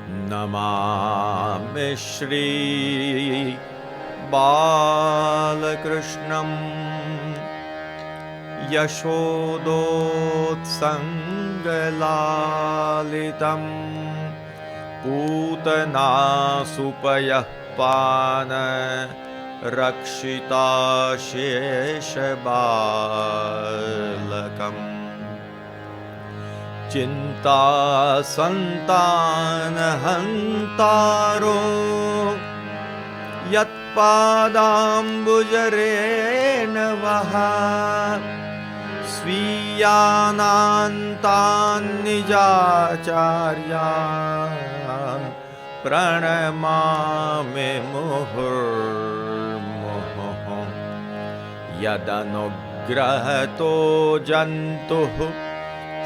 नमामि श्री बालकृष्णं यशोदोत्सङ्गलालितं पूतनासुपयः पान रक्षिताशेषबालकम् चिन्तासन्तानहन्तारो यत्पादाम्बुजरेण वः स्वीयानान्तान्निजाचार्यान् प्रणमामि मुहुर्मुहुः यदनुग्रहतो जन्तुः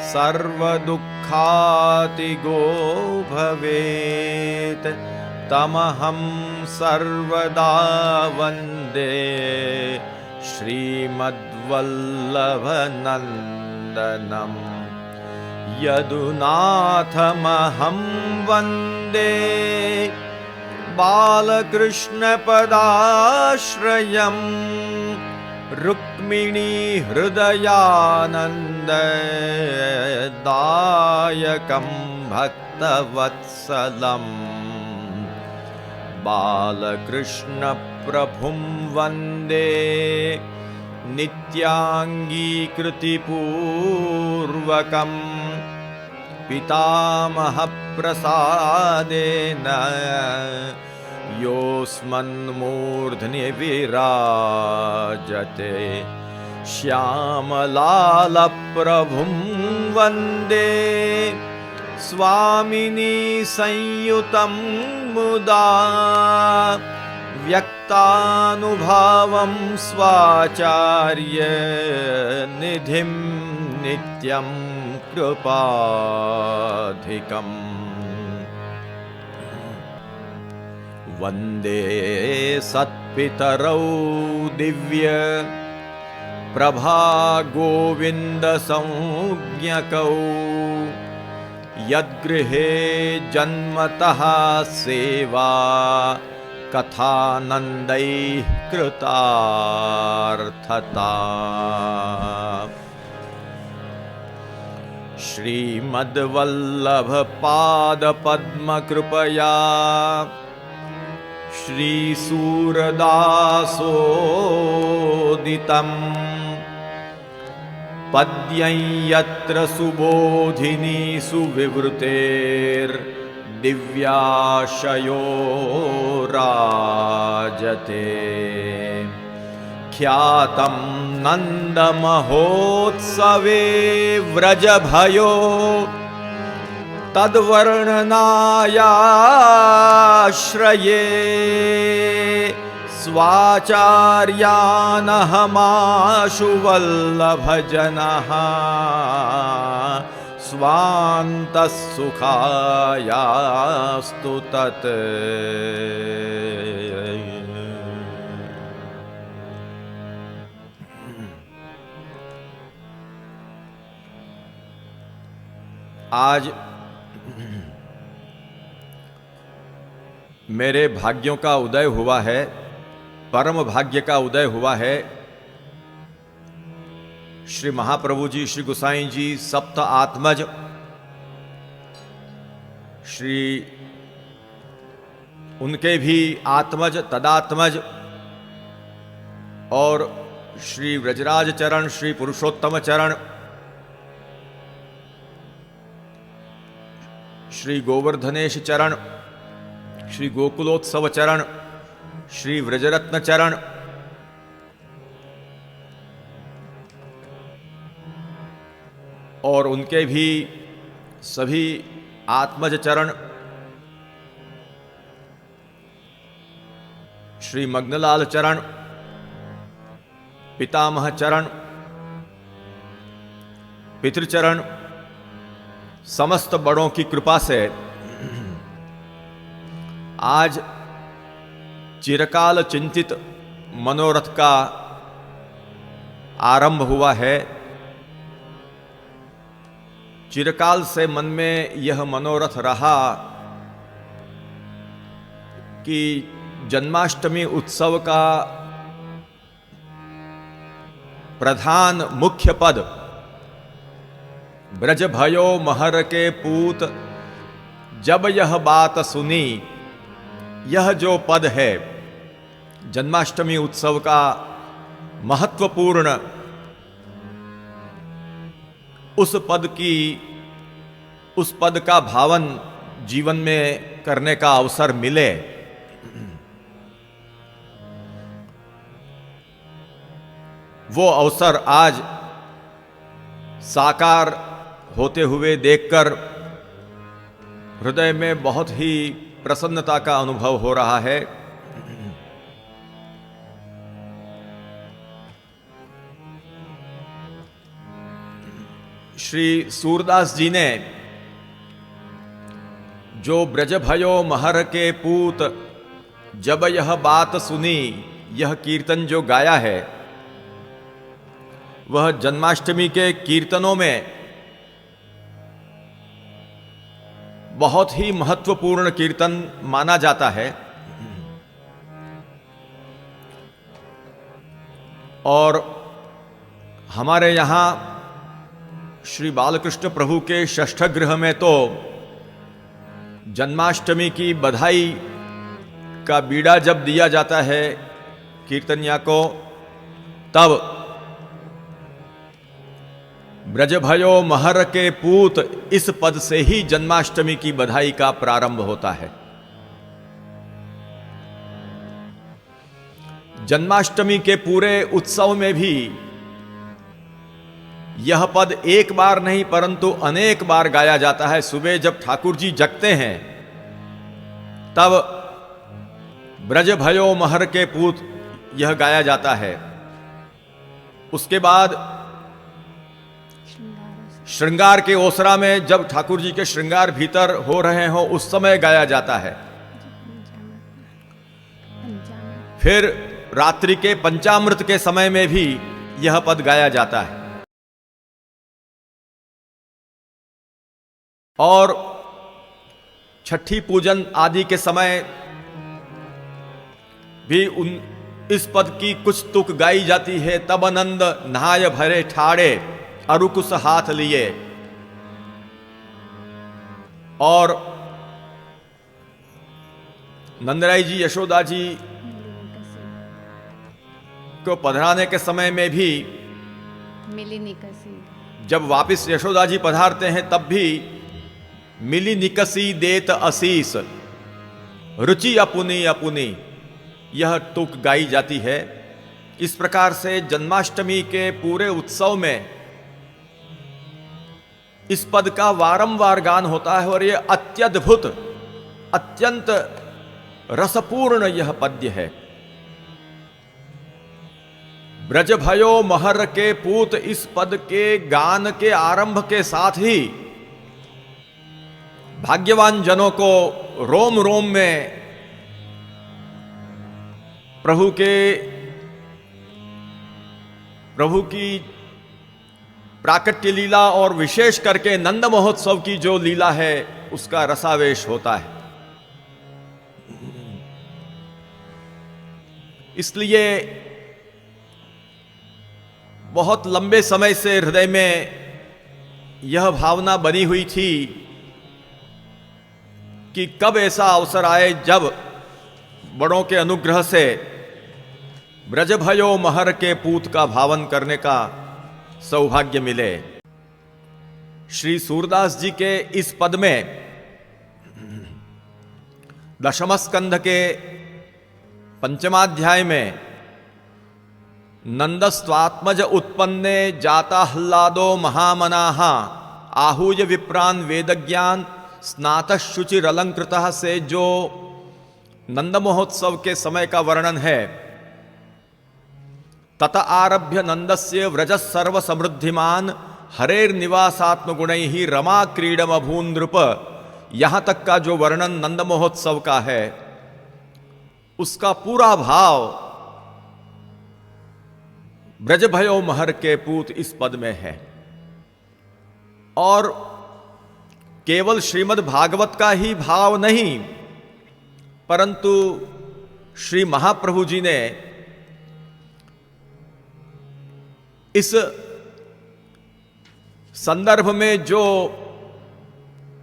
सर्वदुःखातिगो भवेत् तमहं सर्वदा वन्दे श्रीमद्वल्लभनन्दनं यदुनाथमहं वन्दे बालकृष्णपदाश्रयम् रुक्मिणी हृदयानन्ददायकं भक्तवत्सलम् बालकृष्णप्रभुं वन्दे नित्याङ्गीकृतिपूर्वकं पितामहप्रसादेन योऽस्मन्मूर्ध्नि विराजते श्यामलालप्रभुं वन्दे स्वामिनी संयुतं मुदा व्यक्तानुभावं स्वाचार्य निधिं नित्यं कृपाधिकम् वन्दे सत्पितरौ दिव्य प्रभागोविन्दसंज्ञकौ यद्गृहे जन्मतः सेवा कथानन्दैः कृतार्थता श्रीमद्वल्लभपादपद्मकृपया श्रीसूरदासोदितं पद्यं यत्र सुबोधिनी सुविवृतेर्दिव्याशयो राजते ख्यातं नन्दमहोत्सवे व्रजभयो तद्वर्णनायाश्रये स्वाचार्यानहमाशु वल्लभजनः स्वान्तः सुखायास्तु तत्। आज मेरे भाग्यों का उदय हुआ है, परम भाग्य का उदय हुआ है। श्री महाप्रभु जी, श्री गोसाई जी, सप्त आत्मज, श्री उनके भी आत्मज, तदात्मज और श्री व्रजराज चरण, श्री पुरुषोत्तम चरण, श्री गोवर्धनेश चरण, श्री गोकुलोत्सव चरण, श्री व्रजरत्न चरण और उनके भी सभी आत्मज चरण, श्री मग्नलाल चरण, पितामह चरण, पितृचरण, समस्त बड़ों की कृपा से आज चिरकाल चिंतित मनोरथ का आरंभ हुआ है। चिरकाल से मन में यह मनोरथ रहा कि जन्माष्टमी उत्सव का प्रधान मुख्य पद ब्रज भयो महर के पूत जब यह बात सुनी, यह जो पद है जन्माष्टमी उत्सव का महत्वपूर्ण, उस पद का भावन जीवन में करने का अवसर मिले, वो अवसर आज साकार होते हुए देखकर हृदय में बहुत ही प्रसन्नता का अनुभव हो रहा है। श्री सूरदास जी ने जो ब्रज भयो महर के पूत जब यह बात सुनी, यह कीर्तन जो गाया है, वह जन्माष्टमी के कीर्तनों में बहुत ही महत्वपूर्ण कीर्तन माना जाता है। और हमारे यहाँ श्री बालकृष्ण प्रभु के षष्ठ गृह में तो जन्माष्टमी की बधाई का बीड़ा जब दिया जाता है कीर्तनिया को, तब ब्रज भयो महर के पूत इस पद से ही जन्माष्टमी की बधाई का प्रारंभ होता है। जन्माष्टमी के पूरे उत्सव में भी यह पद एक बार नहीं परंतु अनेक बार गाया जाता है। सुबह जब ठाकुर जी जगते हैं तब ब्रज भयो महर के पूत यह गाया जाता है। उसके बाद श्रृंगार के ओसरा में जब ठाकुर जी के श्रृंगार भीतर हो रहे हो उस समय गाया जाता है। फिर रात्रि के पंचामृत के समय में भी यह पद गाया जाता है। और छठी पूजन आदि के समय भी इस पद की कुछ तुक गाई जाती है। तब आनंद नहाय भरे ठाड़े अरुकुश हाथ लिए। और नंदराई जी यशोदा जी को पधराने के समय में भी मिली निकसी, जब वापिस यशोदा जी पधारते हैं तब भी मिली निकसी देत असीस रुचि अपुनी अपुनी, यह तुक गाई जाती है। इस प्रकार से जन्माष्टमी के पूरे उत्सव में इस पद का वारंवार गान होता है। और यह अत्यद्भुत, अत्यंत रसपूर्ण यह पद्य है। ब्रज भयो महर के पूत, इस पद के गान के आरंभ के साथ ही भाग्यवान जनों को रोम रोम में प्रभु की प्राकट्य लीला और विशेष करके नंद महोत्सव की जो लीला है उसका रसावेश होता है। इसलिए बहुत लंबे समय से हृदय में यह भावना बनी हुई थी कि कब ऐसा अवसर आए जब बड़ों के अनुग्रह से ब्रज भयो महर के पूत का भावन करने का सौभाग्य मिले। श्री सूरदास जी के इस पद में दशम स्कंध के पंचमाध्याय में नंदस्त्वात्मज उत्पन्ने जाता हल्लादो महामनाहा आहूय विप्रान वेदज्ञान स्नातः शुचिरलंकृतः से जो नंद महोत्सव के समय का वर्णन है, तत आरभ्य नंदस्य व्रज सर्व समृद्धिमान हरेर निवासात्म गुण ही रमा क्रीडम अभून नृप, यहां तक का जो वर्णन नंद महोत्सव का है उसका पूरा भाव ब्रज भयो महर के पूत इस पद में है। और केवल श्रीमद् भागवत का ही भाव नहीं, परंतु श्री महाप्रभु जी ने इस संदर्भ में जो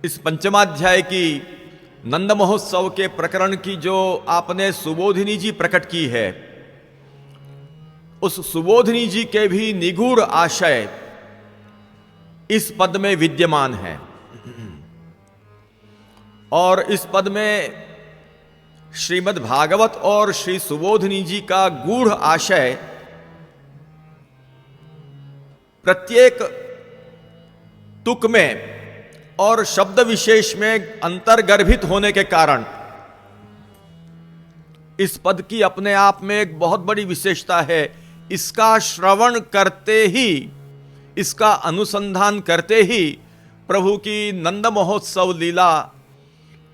इस पंचमाध्याय की नंद महोत्सव के प्रकरण की जो आपने सुबोधिनी जी प्रकट की है, उस सुबोधिनी जी के भी निगूढ़ आशय इस पद में विद्यमान है। और इस पद में श्रीमद् भागवत और श्री सुबोधिनी जी का गूढ़ आशय प्रत्येक तुक में और शब्द विशेष में अंतर्गर्भित होने के कारण इस पद की अपने आप में एक बहुत बड़ी विशेषता है। इसका श्रवण करते ही, इसका अनुसंधान करते ही प्रभु की नंद महोत्सव लीला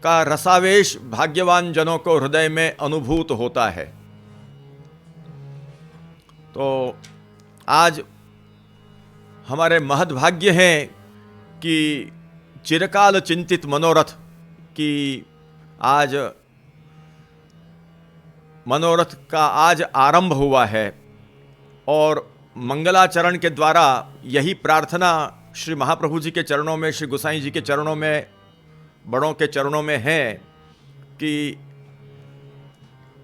का रसावेश भाग्यवान जनों को हृदय में अनुभूत होता है। तो आज हमारे महद्भाग्य हैं कि चिरकाल चिंतित मनोरथ की आज मनोरथ का आज आरंभ हुआ है और मंगलाचरण के द्वारा यही प्रार्थना श्री महाप्रभु जी के चरणों में, श्री गोसाई जी के चरणों में, बड़ों के चरणों में है कि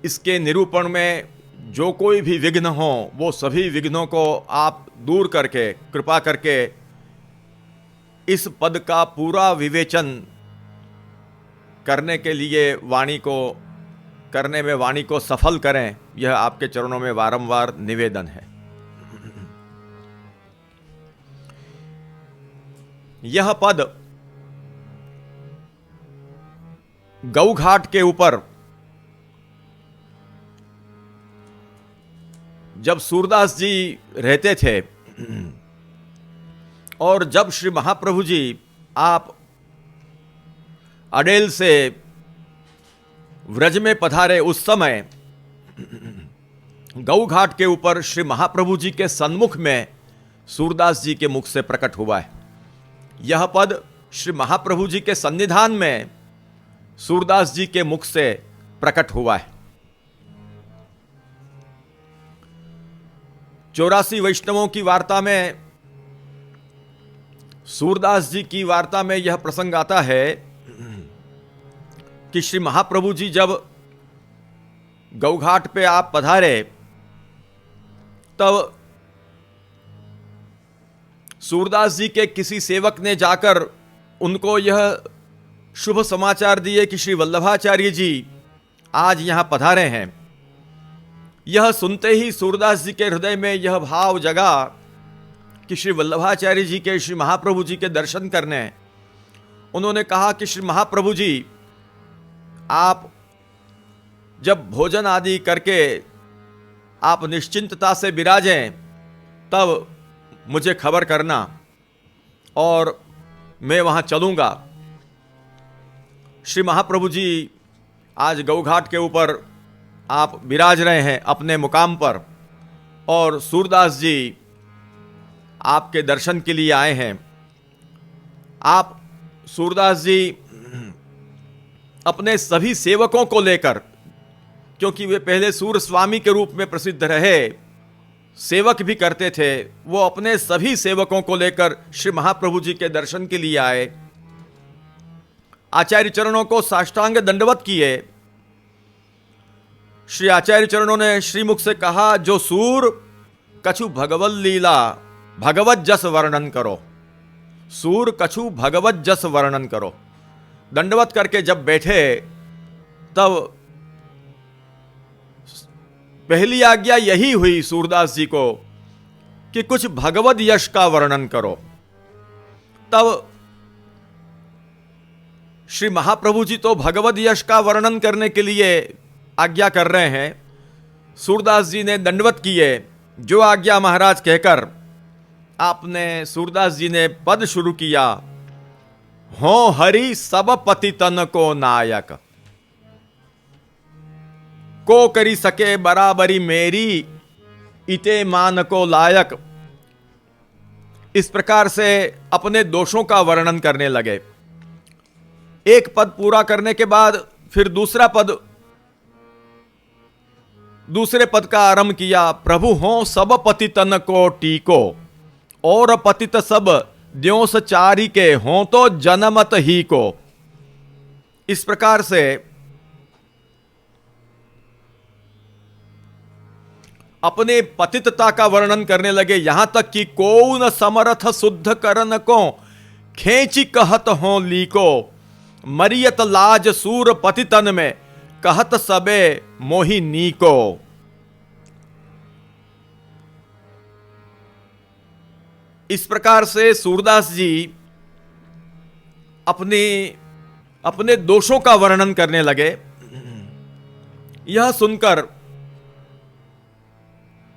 इसके निरूपण में जो कोई भी विघ्न हो वो सभी विघ्नों को आप दूर करके, कृपा करके इस पद का पूरा विवेचन करने के लिए वाणी को सफल करें, यह आपके चरणों में बारंबार निवेदन है। यह पद गौ घाट के ऊपर जब सूरदास जी रहते थे और जब श्री महाप्रभु जी आप अडेल से व्रज में पधारे, उस समय गौ घाट के ऊपर श्री महाप्रभु जी के सन्मुख में सूरदास जी के मुख से प्रकट हुआ है। यह पद श्री महाप्रभु जी के सन्निधान में सूरदास जी के मुख से प्रकट हुआ है। 84 वैष्णवों की वार्ता में, सूरदास जी की वार्ता में यह प्रसंग आता है कि श्री महाप्रभु जी जब गौघाट पे आप पधारे, तब सूरदास जी के किसी सेवक ने जाकर उनको यह शुभ समाचार दिए कि श्री वल्लभाचार्य जी आज यहां पधारे हैं। यह सुनते ही सूरदास जी के हृदय में यह भाव जगा कि श्री वल्लभाचार्य जी के, श्री महाप्रभु जी के दर्शन करने। उन्होंने कहा कि श्री महाप्रभु जी, आप जब भोजन आदि करके आप निश्चिंतता से विराजें, तब मुझे खबर करना और मैं वहाँ चलूँगा। श्री महाप्रभु जी आज गौघाट के ऊपर आप विराज रहे हैं अपने मुकाम पर, और सूरदास जी आपके दर्शन के लिए आए हैं। आप सूरदास जी अपने सभी सेवकों को लेकर, क्योंकि वे पहले सूर स्वामी के रूप में प्रसिद्ध रहे, सेवक भी करते थे, वो अपने सभी सेवकों को लेकर श्री महाप्रभु जी के दर्शन के लिए आए। आचार्य चरणों को साष्टांग दंडवत किए। श्री आचार्य चरणों ने श्रीमुख से कहा, जो सूर कछु भगवत लीला भगवत जस वर्णन करो, सूर कछु भगवत जस वर्णन करो। दंडवत करके जब बैठे, तब पहली आज्ञा यही हुई सूरदास जी को कि कुछ भगवत यश का वर्णन करो। तब श्री महाप्रभु जी तो भगवत यश का वर्णन करने के लिए आज्ञा कर रहे हैं। सूरदास जी ने दंडवत किए, जो आज्ञा महाराज कहकर आपने, सूरदास जी ने पद शुरू किया, हो हरि सब पतितन को नायक, को करी सके बराबरी मेरी, इते मान को लायक। इस प्रकार से अपने दोषों का वर्णन करने लगे। एक पद पूरा करने के बाद फिर दूसरा पद दूसरे पद का आरंभ किया, प्रभु हो सब पतितन को टीको, और पतित सब द्योस चारी के हों तो जनमत ही को। इस प्रकार से अपने पतितता का वर्णन करने लगे, यहां तक कि को न समर्थ शुद्ध करन को खेची कहत हो लीको, मरियत लाज सूर पतितन में कहत सबे मोहि नीको। इस प्रकार से सूरदास जी अपने दोषों का वर्णन करने लगे। यह सुनकर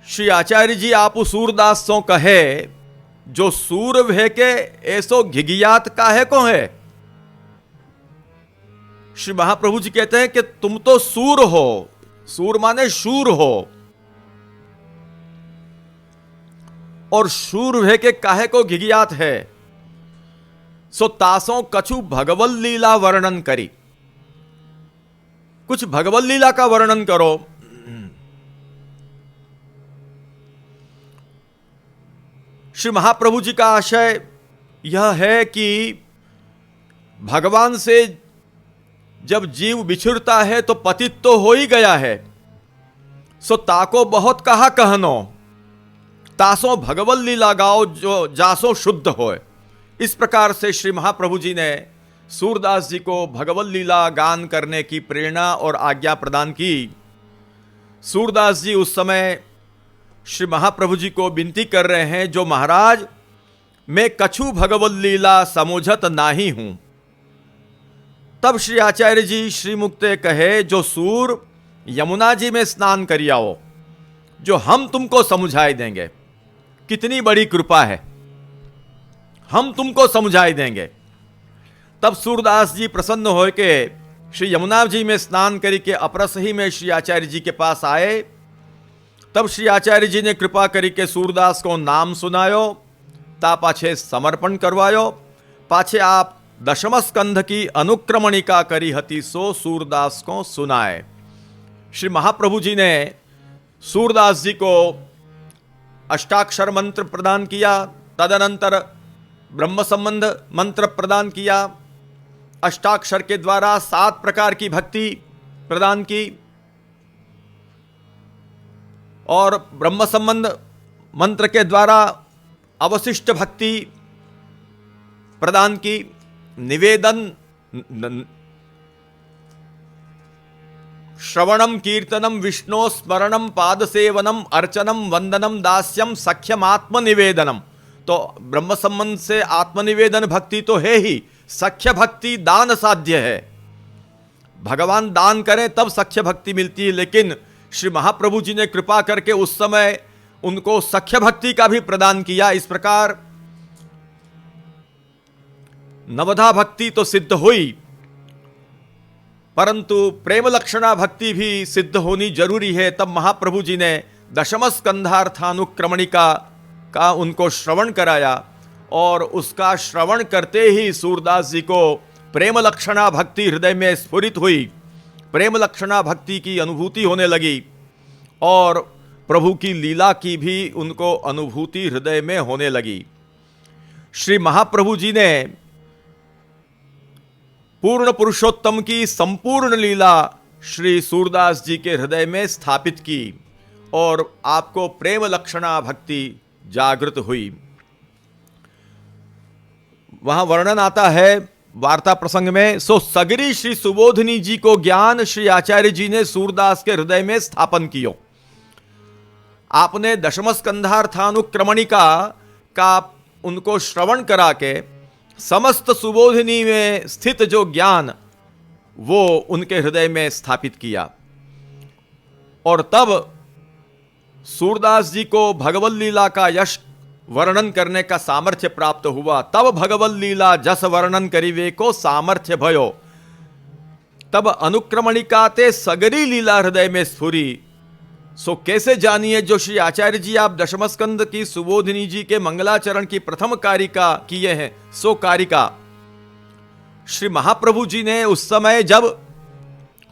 श्री आचार्य जी आप सूरदास सो कहे, जो सूर भे के ऐसो घिघियात काहे को है। श्री महाप्रभु जी कहते हैं कि तुम तो सूर हो, सूर माने शूर हो, और शूर भे के काहे को घिघियात है। सो तासों कछु भगवल लीला वर्णन करी, कुछ भगवल लीला का वर्णन करो। श्री महाप्रभु जी का आशय यह है कि भगवान से जब जीव बिछुड़ता है तो पतित तो हो ही गया है, सो ताको बहुत कहा कहनो, तासो भगवल लीला गाओ जो जासो शुद्ध होए। इस प्रकार से श्री महाप्रभु जी ने सूरदास जी को भगवल लीला गान करने की प्रेरणा और आज्ञा प्रदान की। सूरदास जी उस समय श्री महाप्रभु जी को विनती कर रहे हैं, जो महाराज मैं कछु भगवल लीला समझत नाही हूं। तब श्री आचार्य जी श्री मुक्ते कहे, जो सूर यमुना जी में स्नान करी आओ, जो हम तुमको समझाई देंगे। कितनी बड़ी कृपा है, हम तुमको समझाई देंगे। तब सूरदास जी प्रसन्न होके श्री यमुना जी में स्नान करी के अपरस ही में श्री आचार्य जी के पास आए। तब श्री आचार्य जी ने कृपा करी के सूरदास को नाम सुनायो, ता पाछे समर्पण करवायो। पाछे आप दशम स्कंध की अनुक्रमणिका करी हती, सो सूरदास को सुनाए। श्री महाप्रभु जी ने सूरदास जी को अष्टाक्षर मंत्र प्रदान किया, तदनंतर ब्रह्म संबंध मंत्र प्रदान किया। अष्टाक्षर के द्वारा 7 प्रकार की भक्ति प्रदान की, और ब्रह्म संबंध मंत्र के द्वारा अवशिष्ट भक्ति प्रदान की। निवेदन, श्रवणम कीर्तनम विष्णु स्मरणम पाद सेवनम अर्चनम वंदनम दास्यम सख्यम आत्मनिवेदनम। तो ब्रह्म संबंध से आत्मनिवेदन भक्ति तो है ही, सख्य भक्ति दान साध्य है। भगवान दान करें तब सख्य भक्ति मिलती है, लेकिन श्री महाप्रभु जी ने कृपा करके उस समय उनको सख्य भक्ति का भी प्रदान किया। इस प्रकार नवधा भक्ति तो सिद्ध हुई, परंतु प्रेम लक्षणा भक्ति भी सिद्ध होनी जरूरी है। तब महाप्रभु जी ने दशम स्कंधार्थानुक्रमणिका का उनको श्रवण कराया, और उसका श्रवण करते ही सूरदास जी को प्रेम लक्षणा भक्ति हृदय में स्फुरित हुई। प्रेम लक्षणा भक्ति की अनुभूति होने लगी, और प्रभु की लीला की भी उनको अनुभूति हृदय में होने लगी। श्री महाप्रभु जी ने पूर्ण पुरुषोत्तम की संपूर्ण लीला श्री सूरदास जी के हृदय में स्थापित की, और आपको प्रेम लक्षणा भक्ति जागृत हुई। वहां वर्णन आता है वार्ता प्रसंग में, सो सगरी श्री सुबोधनी जी को ज्ञान श्री आचार्य जी ने सूरदास के हृदय में स्थापन कियो। आपने दशम स्कंधार्थानुक्रमणिका का उनको श्रवण करा के समस्त सुबोधिनी में स्थित जो ज्ञान वो उनके हृदय में स्थापित किया, और तब सूरदास जी को भगवत लीला का यश वर्णन करने का सामर्थ्य प्राप्त हुआ। तब भगवत लीला जस वर्णन करिवे को सामर्थ्य भयो, तब अनुक्रमणिका ते सगरी लीला हृदय में स्फुरी। सो कैसे जानिए, जो श्री आचार्य जी आप दशम स्कंद की सुबोधिनी जी के मंगलाचरण की प्रथम कारिका किए हैं, सो कारिका श्री महाप्रभु जी ने उस समय जब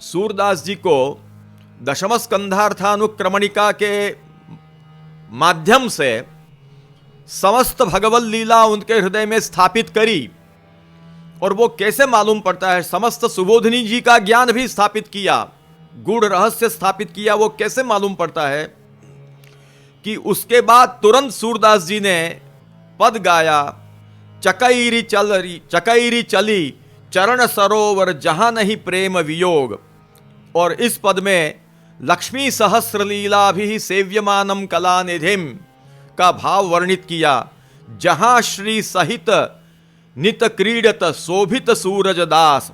सूरदास जी को दशम स्कंधार्थानुक्रमणिका के माध्यम से समस्त भगवत लीला उनके हृदय में स्थापित करी। और वो कैसे मालूम पड़ता है? समस्त सुबोधिनी जी का ज्ञान भी स्थापित किया, गूढ़ रहस्य स्थापित किया। वो कैसे मालूम पड़ता है कि उसके बाद तुरंत सूरदास जी ने पद गाया, चकैरी चली चरण सरोवर जहां नहीं प्रेम वियोग। और इस पद में लक्ष्मी सहस्र लीला भी सेव्यमानम कलानिधिम का भाव वर्णित किया। जहां श्री सहित नित क्रीडत शोभित सूरज दास।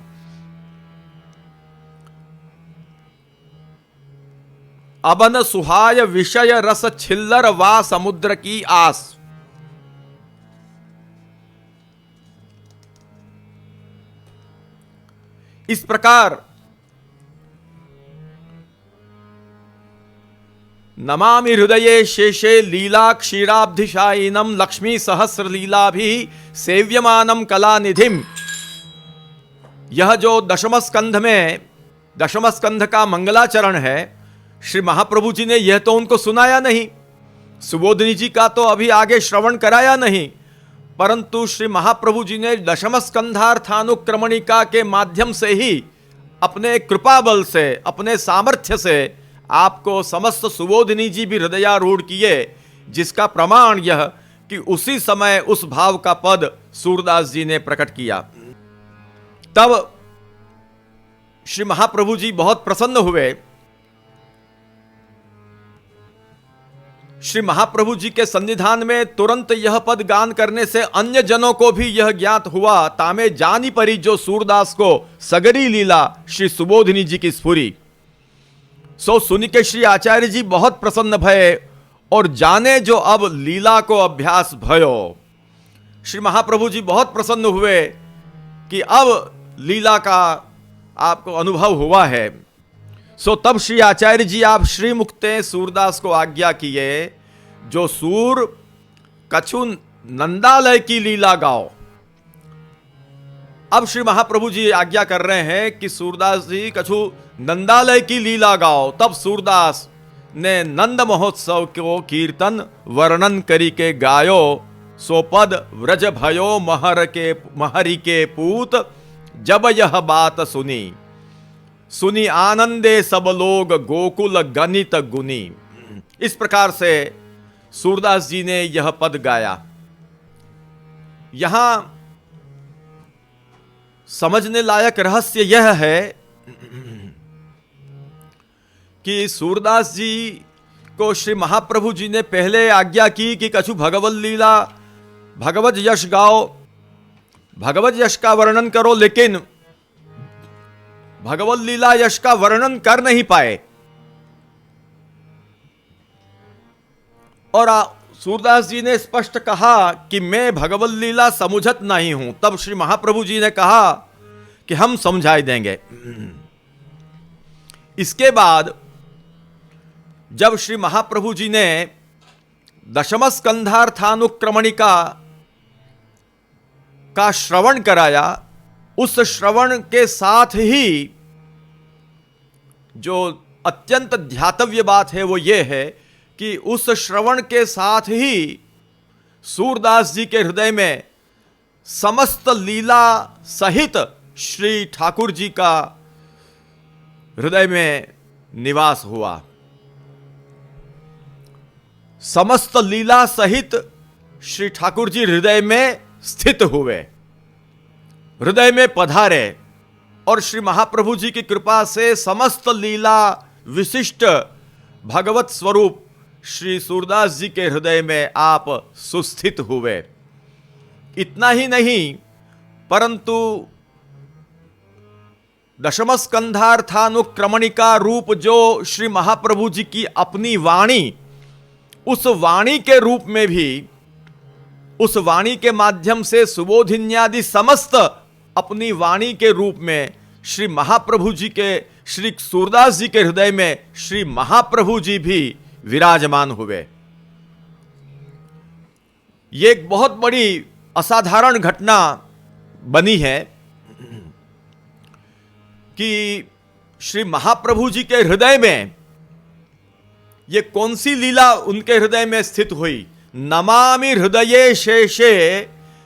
अबन सुहाय विषय रस छिल्लर वा समुद्र की आस। इस प्रकार नमामि हृदये शेषे लीला क्षीराब्धिशायिनम लक्ष्मी सहस्र लीला भी सेव्यमानम कलानिधिम। यह जो दशम स्कंध में दशम स्कंध का मंगलाचरण है, श्री महाप्रभु जी ने यह तो उनको सुनाया नहीं, सुबोधिनी जी का तो अभी आगे श्रवण कराया नहीं, परंतु श्री महाप्रभु जी ने दशम स्कंधार्थानुक्रमणिका के माध्यम से ही अपने कृपा बल से, अपने सामर्थ्य से आपको समस्त सुबोधिनी जी भी हृदयारूढ़ किए, जिसका प्रमाण यह कि उसी समय उस भाव का पद सूरदास जी ने प्रकट किया। तब श्री महाप्रभु जी बहुत प्रसन्न हुए। श्री महाप्रभु जी के सन्निधान में तुरंत यह पद गान करने से अन्य जनों को भी यह ज्ञात हुआ, तामे जानी परी जो सूरदास को सगरी लीला श्री सुबोधिनी जी की स्फुरी। सो सुनि के श्री आचार्य जी बहुत प्रसन्न भये और जाने जो अब लीला को अभ्यास भयो। श्री महाप्रभु जी बहुत प्रसन्न हुए कि अब लीला का आपको अनुभव हुआ है। सो तब श्री आचार्य जी आप श्री मुक्ते सूरदास को आज्ञा किए, जो सूर कछु नंदालय की लीला गाओ। अब श्री महाप्रभु जी आज्ञा कर रहे हैं कि सूरदास जी कछु नंदालय की लीला गाओ। तब सूरदास ने नंद महोत्सव को कीर्तन वर्णन करी के गायो। सो पद व्रज भयो महरी के पूत जब यह बात सुनी आनंदे सब लोग गोकुल गणित गुनी। इस प्रकार से सूरदास जी ने यह पद गाया। यहां समझने लायक रहस्य यह है कि सूरदास जी को श्री महाप्रभु जी ने पहले आज्ञा की कि कछु भगवत लीला भगवत यश गाओ, भगवत यश का वर्णन करो, लेकिन भगवत लीला यश का वर्णन कर नहीं पाए। और सूरदास जी ने स्पष्ट कहा कि मैं भगवत लीला समुझत नहीं हूं। तब श्री महाप्रभु जी ने कहा कि हम समझाई देंगे। इसके बाद जब श्री महाप्रभु जी ने दशम स्कंधार्थानुक्रमणिका का श्रवण कराया, उस श्रवण के साथ ही जो अत्यंत ध्यातव्य बात है वो ये है कि उस श्रवण के साथ ही सूरदास जी के हृदय में समस्त लीला सहित श्री ठाकुर जी का हृदय में निवास हुआ। समस्त लीला सहित श्री ठाकुर जी हृदय में स्थित हुए, हृदय में पधारे और श्री महाप्रभु जी की कृपा से समस्त लीला विशिष्ट भगवत स्वरूप श्री सूरदास जी के हृदय में आप सुस्थित हुए। इतना ही नहीं, परंतु दशम स्कंधार्थानुक्रमणिका रूप जो श्री महाप्रभु जी की अपनी वाणी, उस वाणी के रूप में भी, उस वाणी के माध्यम से सुबोधिन्यादि समस्त अपनी वाणी के रूप में श्री महाप्रभु जी के, श्री सूरदास जी के हृदय में श्री महाप्रभु जी भी विराजमान हुए। ये एक बहुत बड़ी असाधारण घटना बनी है कि श्री महाप्रभु जी के हृदय में ये कौन सी लीला उनके हृदय में स्थित हुई? नमामि हृदये शेषे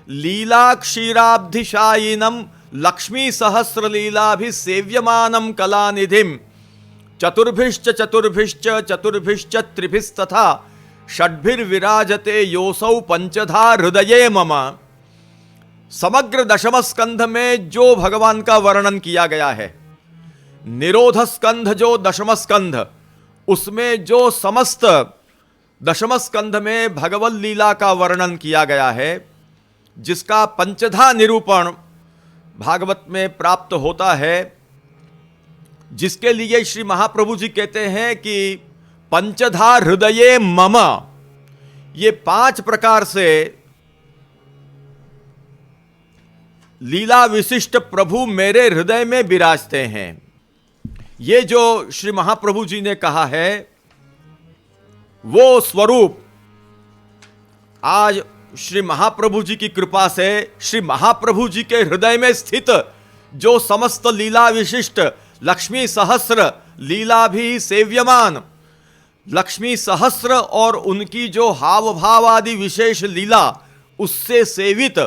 लीला क्षीराब्धिशायिनम लक्ष्मी सहस्र लीलाभि सेव्यमानम कलानिधिम चतुर्भिश्च चतुर्भिश्च चतुर्भिश्च त्रिभिस्तथा षड्भिर्विराजते योसौ पंचधा हृदये मम। समग्र दशम स्कंध में जो भगवान का वर्णन किया गया है, निरोध स्कंध जो दशम स्कंध, उसमें जो समस्त दशम स्कंध में भगवत लीला का वर्णन किया गया है, जिसका पंचधा निरूपण भागवत में प्राप्त होता है, जिसके लिए श्री महाप्रभु जी कहते हैं कि पंचधा हृदये मम, ये 5 प्रकार से लीला विशिष्ट प्रभु मेरे हृदय में विराजते हैं। ये जो श्री महाप्रभु जी ने कहा है, वो स्वरूप आज श्री महाप्रभु जी की कृपा से श्री महाप्रभु जी के हृदय में स्थित जो समस्त लीला विशिष्ट लक्ष्मी सहस्र लीला भी सेव्यमान, लक्ष्मी सहस्र और उनकी जो हाव भाव आदि विशेष लीला, उससे सेवित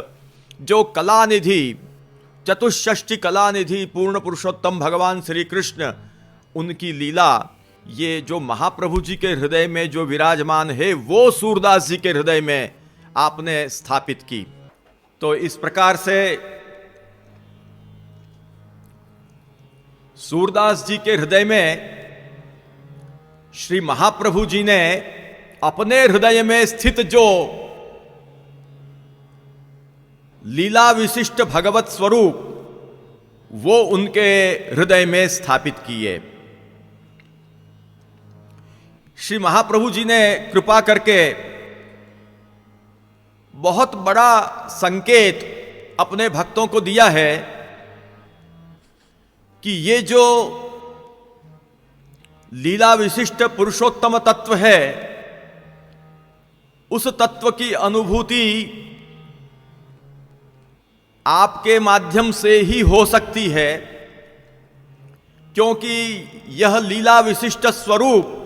जो कलानिधि, चतुष्षष्टि कलानिधि पूर्ण पुरुषोत्तम भगवान श्री कृष्ण, उनकी लीला ये जो महाप्रभु जी के हृदय में जो विराजमान है, वो सूरदास जी के हृदय में आपने स्थापित की। तो इस प्रकार से सूरदास जी के हृदय में श्री महाप्रभु जी ने अपने हृदय में स्थित जो लीला विशिष्ट भगवत स्वरूप, वो उनके हृदय में स्थापित किए। श्री महाप्रभु जी ने कृपा करके बहुत बड़ा संकेत अपने भक्तों को दिया है कि ये जो लीला विशिष्ट पुरुषोत्तम तत्व है, उस तत्व की अनुभूति आपके माध्यम से ही हो सकती है, क्योंकि यह लीला विशिष्ट स्वरूप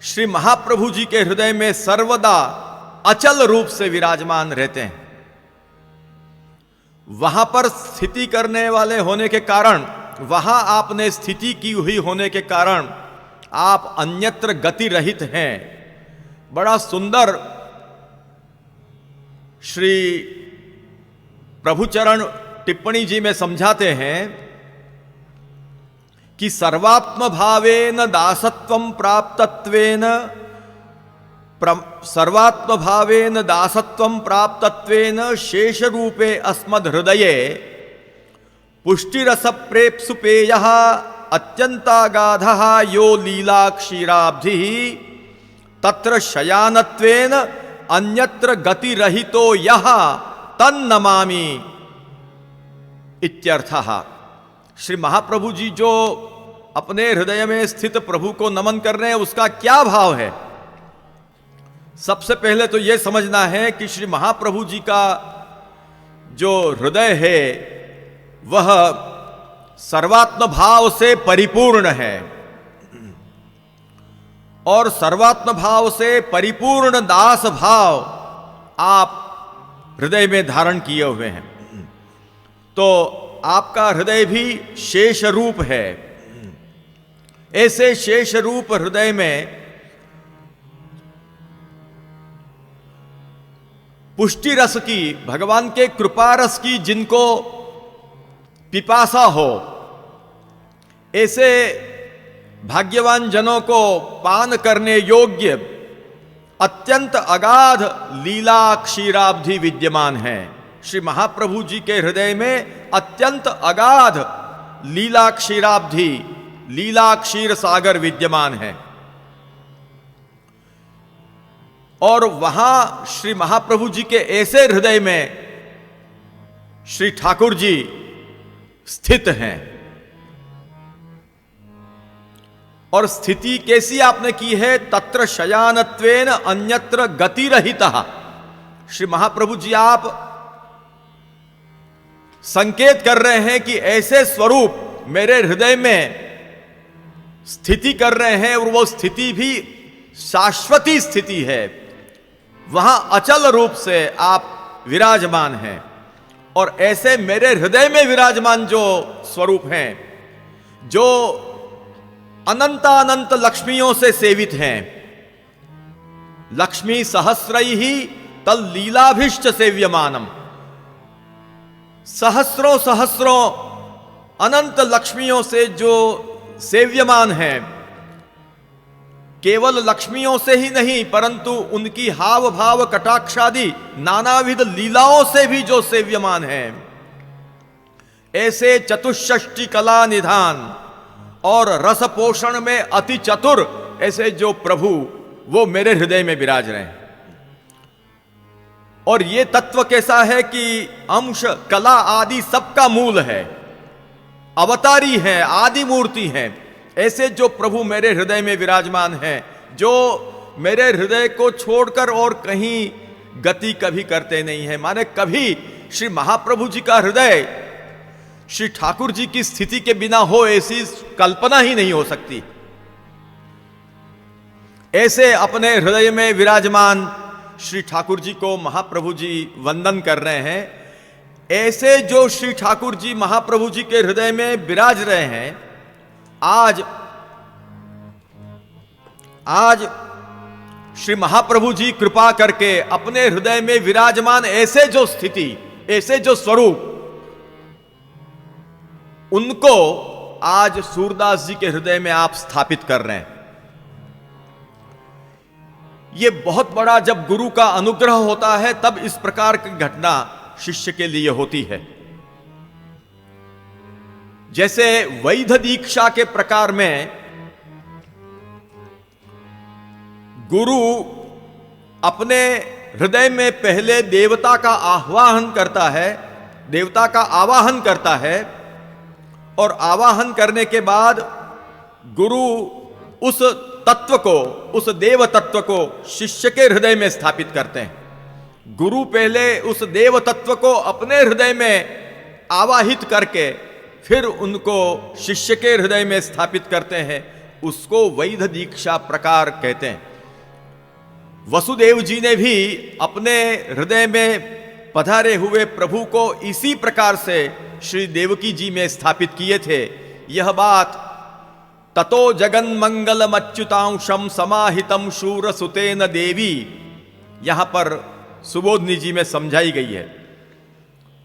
श्री महाप्रभु जी के हृदय में सर्वदा अचल रूप से विराजमान रहते हैं। वहां पर स्थिति करने वाले होने के कारण, वहां आपने स्थिति की हुई होने के कारण आप अन्यत्र गति रहित हैं। बड़ा सुंदर श्री प्रभुचरण टिप्पणी जी में समझाते हैं कि सर्वात्म भावेन दासत्वं प्राप्तत्वेन सर्वात्म भावेन दासत्वं प्राप्तत्वेन शेष रूपे अस्मद् हृदये पुष्टिरस प्रेप्सुपेयः अत्यंतागाधः यो लीला क्षीराब्धिः तत्र शयानत्वेन अन्यत्र गतिरहितो यः तन्नमामि इत्यर्थः। श्री महाप्रभु जी जो अपने हृदय में स्थित प्रभु को नमन कर रहे हैं, उसका क्या भाव है? सबसे पहले तो यह समझना है कि श्री महाप्रभु जी का जो हृदय है वह सर्वात्म भाव से परिपूर्ण है, और सर्वात्म भाव से परिपूर्ण दास भाव आप हृदय में धारण किए हुए हैं। तो आपका हृदय भी शेष रूप है। ऐसे शेष रूप हृदय में पुष्टि रस की, भगवान के कृपा रस की जिनको पिपासा हो, ऐसे भाग्यवान जनों को पान करने योग्य अत्यंत अगाध लीला क्षीराब्धि विद्यमान है। श्री महाप्रभु जी के हृदय में अत्यंत अगाध लीला क्षीराब्धि, लीला क्षीर सागर विद्यमान है। और वहां श्री महाप्रभु जी के ऐसे हृदय में श्री ठाकुर जी स्थित हैं। और स्थिति कैसी आपने की है? तत्र शयानत्वेन अन्यत्र गतिरहितः। श्री महाप्रभु जी आप संकेत कर रहे हैं कि ऐसे स्वरूप मेरे हृदय में स्थिति कर रहे हैं और वो स्थिति भी शाश्वती स्थिति है, वहां अचल रूप से आप विराजमान हैं। और ऐसे मेरे हृदय में विराजमान जो स्वरूप हैं, जो अनंतानंत लक्ष्मियों से सेवित हैं, लक्ष्मी सहस्रई ही तल लीलाभिष्ट सेव्यमानम, सहस्रों सहस्रों अनंत लक्ष्मियों से जो सेव्यमान है, केवल लक्ष्मियों से ही नहीं परंतु उनकी हाव भाव कटाक्षादि नानाविध लीलाओं से भी जो सेव्यमान है, ऐसे चतुष्षष्टि कला निधान और रस पोषण में अति चतुर ऐसे जो प्रभु वो मेरे हृदय में विराज रहे हैं। और ये तत्व कैसा है कि अंश कला आदि सबका मूल है, अवतारी है, आदि मूर्ति है। ऐसे जो प्रभु मेरे हृदय में विराजमान हैं, जो मेरे हृदय को छोड़कर और कहीं गति कभी करते नहीं है। माने कभी श्री महाप्रभु जी का हृदय श्री ठाकुर जी की स्थिति के बिना हो, ऐसी कल्पना ही नहीं हो सकती। ऐसे अपने हृदय में विराजमान श्री ठाकुर जी को महाप्रभु जी वंदन कर रहे हैं। ऐसे जो श्री ठाकुर जी महाप्रभु जी के हृदय में विराज रहे हैं, आज श्री महाप्रभु जी कृपा करके अपने हृदय में विराजमान ऐसे जो स्थिति, ऐसे जो स्वरूप, उनको आज सूरदास जी के हृदय में आप स्थापित कर रहे हैं। ये बहुत बड़ा जब गुरु का अनुग्रह होता है तब इस प्रकार की घटना शिष्य के लिए होती है। जैसे वैध दीक्षा के प्रकार में गुरु अपने हृदय में पहले देवता का आह्वान करता है, देवता का आवाहन करता है, और आवाहन करने के बाद गुरु उस तत्व को, उस देव तत्व को शिष्य के हृदय में स्थापित करते हैं। गुरु पहले उस देव तत्व को अपने हृदय में आवाहित करके फिर उनको शिष्य के हृदय में स्थापित करते हैं। उसको वैध दीक्षा प्रकार कहते हैं। वसुदेव जी ने भी अपने हृदय में पधारे हुए प्रभु को इसी प्रकार से श्री देवकी जी में स्थापित किए थे। यह बात ततो जगन मंगलम अच्युतांशम समाहितम शूर सुतेन देवी यहां पर सुबोधनी जी में समझाई गई है।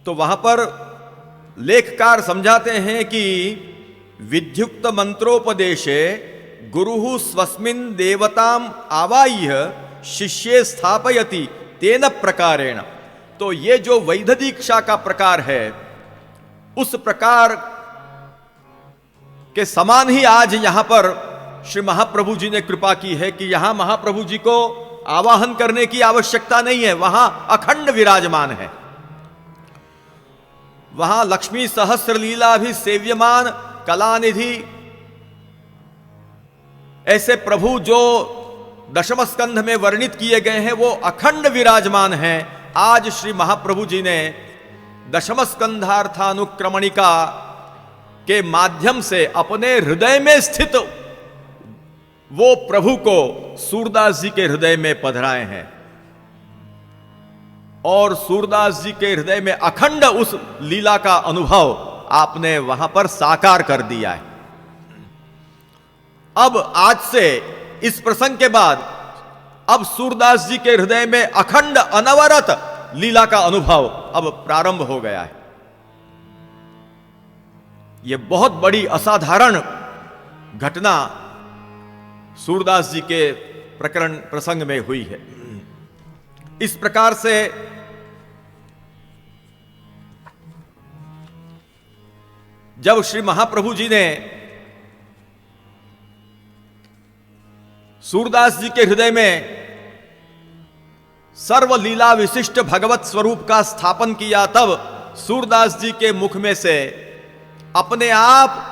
तो वहां पर लेखकार समझाते हैं कि विद्युक्त मंत्रोपदेशे गुरुः स्वस्मिन् देवताम आवाह्य शिष्ये स्थापयति तेन प्रकारेण। तो ये जो वैध दीक्षा का प्रकार है, उस प्रकार के समान ही आज यहां पर श्री महाप्रभु जी ने कृपा की है कि यहां महाप्रभु जी को आवाहन करने की आवश्यकता नहीं है, वहां अखंड विराजमान है। वहां लक्ष्मी सहस्र लीला भी सेव्यमान कलानिधि, ऐसे प्रभु जो दशम स्कंध में वर्णित किए गए हैं वो अखंड विराजमान हैं। आज श्री महाप्रभु जी ने दशम स्कंधार्थानुक्रमणिका के माध्यम से अपने हृदय में स्थित वो प्रभु को सूरदास जी के हृदय में पधराए हैं और सूरदास जी के हृदय में अखंड उस लीला का अनुभव आपने वहां पर साकार कर दिया है। अब आज से इस प्रसंग के बाद अब सूरदास जी के हृदय में अखंड अनवरत लीला का अनुभव अब प्रारंभ हो गया है। यह बहुत बड़ी असाधारण घटना सूरदास जी के प्रसंग में हुई है। इस प्रकार से जब श्री महाप्रभु जी ने सूरदास जी के हृदय में सर्वलीला विशिष्ट भगवत स्वरूप का स्थापन किया, तब सूरदास जी के मुख में से अपने आप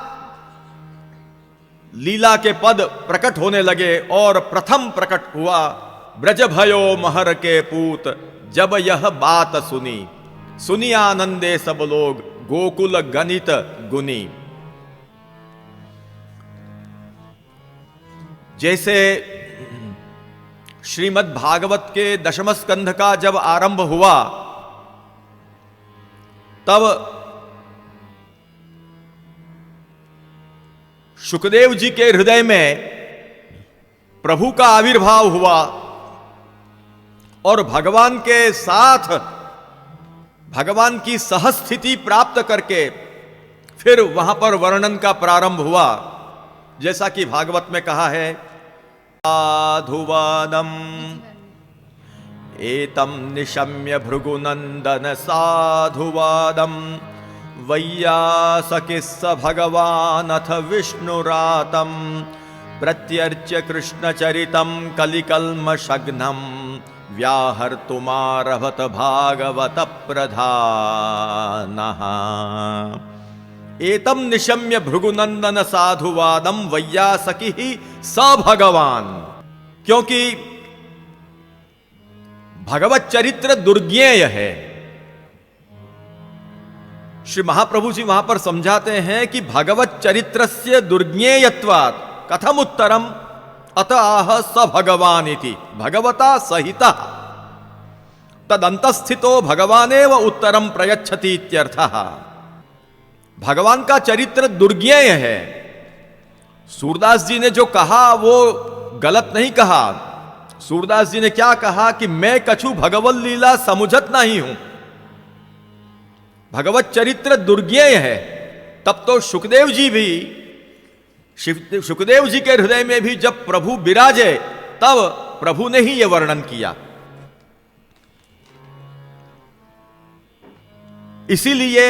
लीला के पद प्रकट होने लगे और प्रथम प्रकट हुआ ब्रज भयो महर के पूत, जब यह बात सुनी सुनी आनंदे सब लोग गोकुल गणित गुनी। जैसे श्रीमद् भागवत के दशम स्कंध का जब आरंभ हुआ तब शुकदेव जी के हृदय में प्रभु का आविर्भाव हुआ और भगवान के साथ भगवान की सहस्थिति प्राप्त करके फिर वहां पर वर्णन का प्रारंभ हुआ। जैसा कि भागवत में कहा है, साधुवादम एतम निशम्य भृगुनंदन साधुवादम वैयासकिस्स भगवान अथ विष्णुरातम प्रत्यर्च्य कृष्णचरितम कलिकल्मषग्नम व्याहर्तुमारभत भागवत प्रधानः। एतम निशम्य भृगुनंदन साधुवादम वैयासकी ही स भगवान, क्योंकि भगवत चरित्र दुर्ज्ञेय है। श्री महाप्रभु जी वहां पर समझाते हैं कि भगवत चरित्रस्य दुर्ज्ञेयत्वात् कथम उत्तरम अतः स भगवान इति भगवता सहिता तदंतस्थितो भगवानेव उत्तरम प्रयच्छति इत्यर्थः। भगवान का चरित्र दुर्ज्ञेय है। सूरदास जी ने जो कहा वो गलत नहीं कहा। सूरदास जी ने क्या कहा कि मैं कछु भगवत लीला समुझत नहीं हूं। भगवत चरित्र दुर्ज्ञेय है। तब तो सुखदेव जी भी, सुखदेव जी के हृदय में भी जब प्रभु विराजे तब प्रभु ने ही यह वर्णन किया। इसीलिए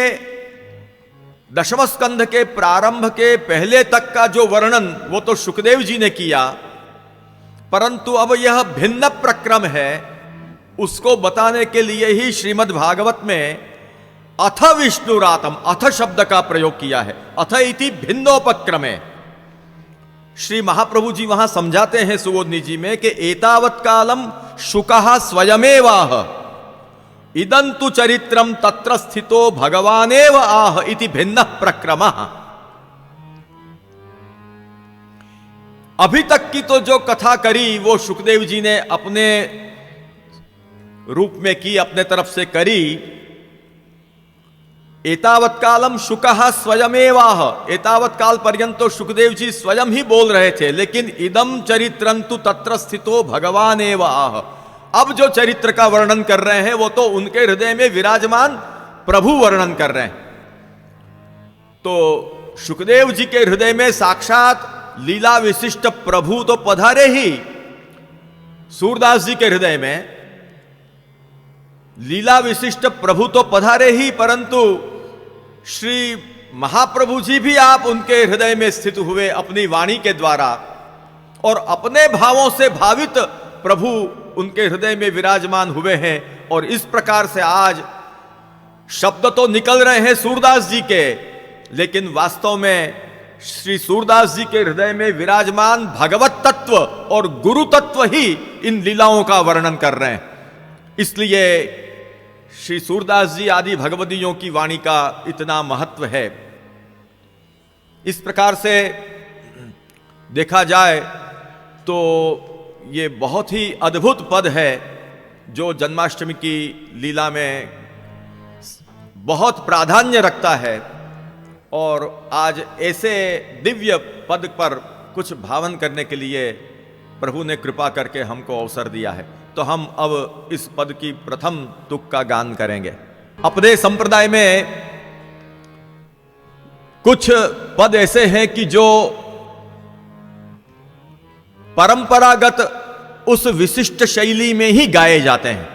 दशम स्कंध के प्रारंभ के पहले तक का जो वर्णन वो तो सुखदेव जी ने किया, परंतु अब यह भिन्न प्रक्रम है, उसको बताने के लिए ही श्रीमद् भागवत में अथ विष्णुरातम, अथ शब्द का प्रयोग किया है। अथ इति भिन्नोपक्रमे। श्री महाप्रभु जी वहां समझाते हैं सुबोधनी जी में कि एतावत् कालम शुकः स्वयमेवाह इदंतु चरित्रम तत्र स्थितो भगवानेव आह इति भिन्न प्रक्रमः। अभी तक की तो जो कथा करी वो सुखदेव जी ने अपने रूप में की, अपने तरफ से करी। एतावत् कालम शुकः स्वयमेवाह, एतावत् काल पर्यंत तो सुखदेव जी स्वयं ही बोल रहे थे, लेकिन इदम चरित्रंतु तत्र स्थितो भगवानेव आह। अब जो चरित्र का वर्णन कर रहे हैं वो तो उनके हृदय में विराजमान प्रभु वर्णन कर रहे हैं। तो सुखदेव जी के हृदय में साक्षात लीला विशिष्ट प्रभु तो पधारे ही। सूरदास जी के हृदय में लीला विशिष्ट प्रभु तो पधारे ही, परंतु श्री महाप्रभु जी भी आप उनके हृदय में स्थित हुए अपनी वाणी के द्वारा, और अपने भावों से भावित प्रभु उनके हृदय में विराजमान हुए हैं। और इस प्रकार से आज शब्द तो निकल रहे हैं सूरदास जी के, लेकिन वास्तव में श्री सूरदास जी के हृदय में विराजमान भगवत तत्व और गुरु तत्व ही इन लीलाओं का वर्णन कर रहे हैं। इसलिए श्री सूरदास जी आदि भगवदियों की वाणी का इतना महत्व है। इस प्रकार से देखा जाए तो ये बहुत ही अद्भुत पद है जो जन्माष्टमी की लीला में बहुत प्राधान्य रखता है। और आज ऐसे दिव्य पद पर कुछ भावन करने के लिए प्रभु ने कृपा करके हमको अवसर दिया है। तो हम अब इस पद की प्रथम तुक का गान करेंगे। अपने संप्रदाय में कुछ पद ऐसे हैं कि जो परंपरागत उस विशिष्ट शैली में ही गाए जाते हैं,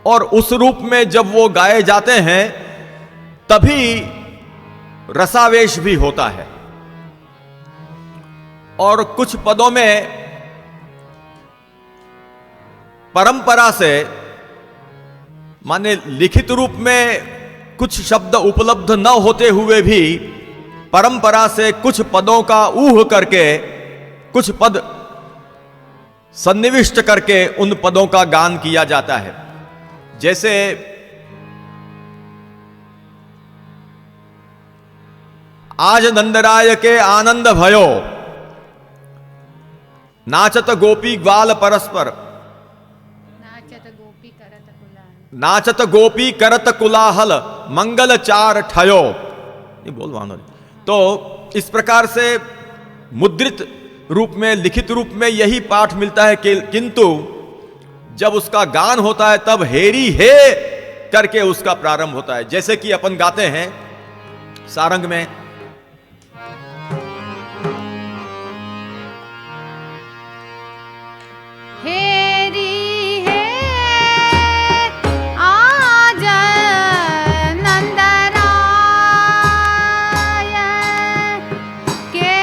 और उस रूप में जब वो गाए जाते हैं तभी रसावेश भी होता है। और कुछ पदों में परंपरा से, माने लिखित रूप में कुछ शब्द उपलब्ध न होते हुए भी परंपरा से कुछ पदों का ऊह करके, कुछ पद सन्निविष्ट करके उन पदों का गान किया जाता है। जैसे आज नंदराय के आनंद भयो, नाचत गोपी ग्वाल परस्पर, नाचत गोपी करत कुलाहल, नाचत गोपी करत कुलाहल, मंगल चार ठयो। ये बोल वानो। तो इस प्रकार से मुद्रित रूप में, लिखित रूप में यही पाठ मिलता है, किंतु जब उसका गान होता है तब हेरी हे करके उसका प्रारंभ होता है। जैसे कि अपन गाते हैं सारंग में, हेरी हे आज नंदराय के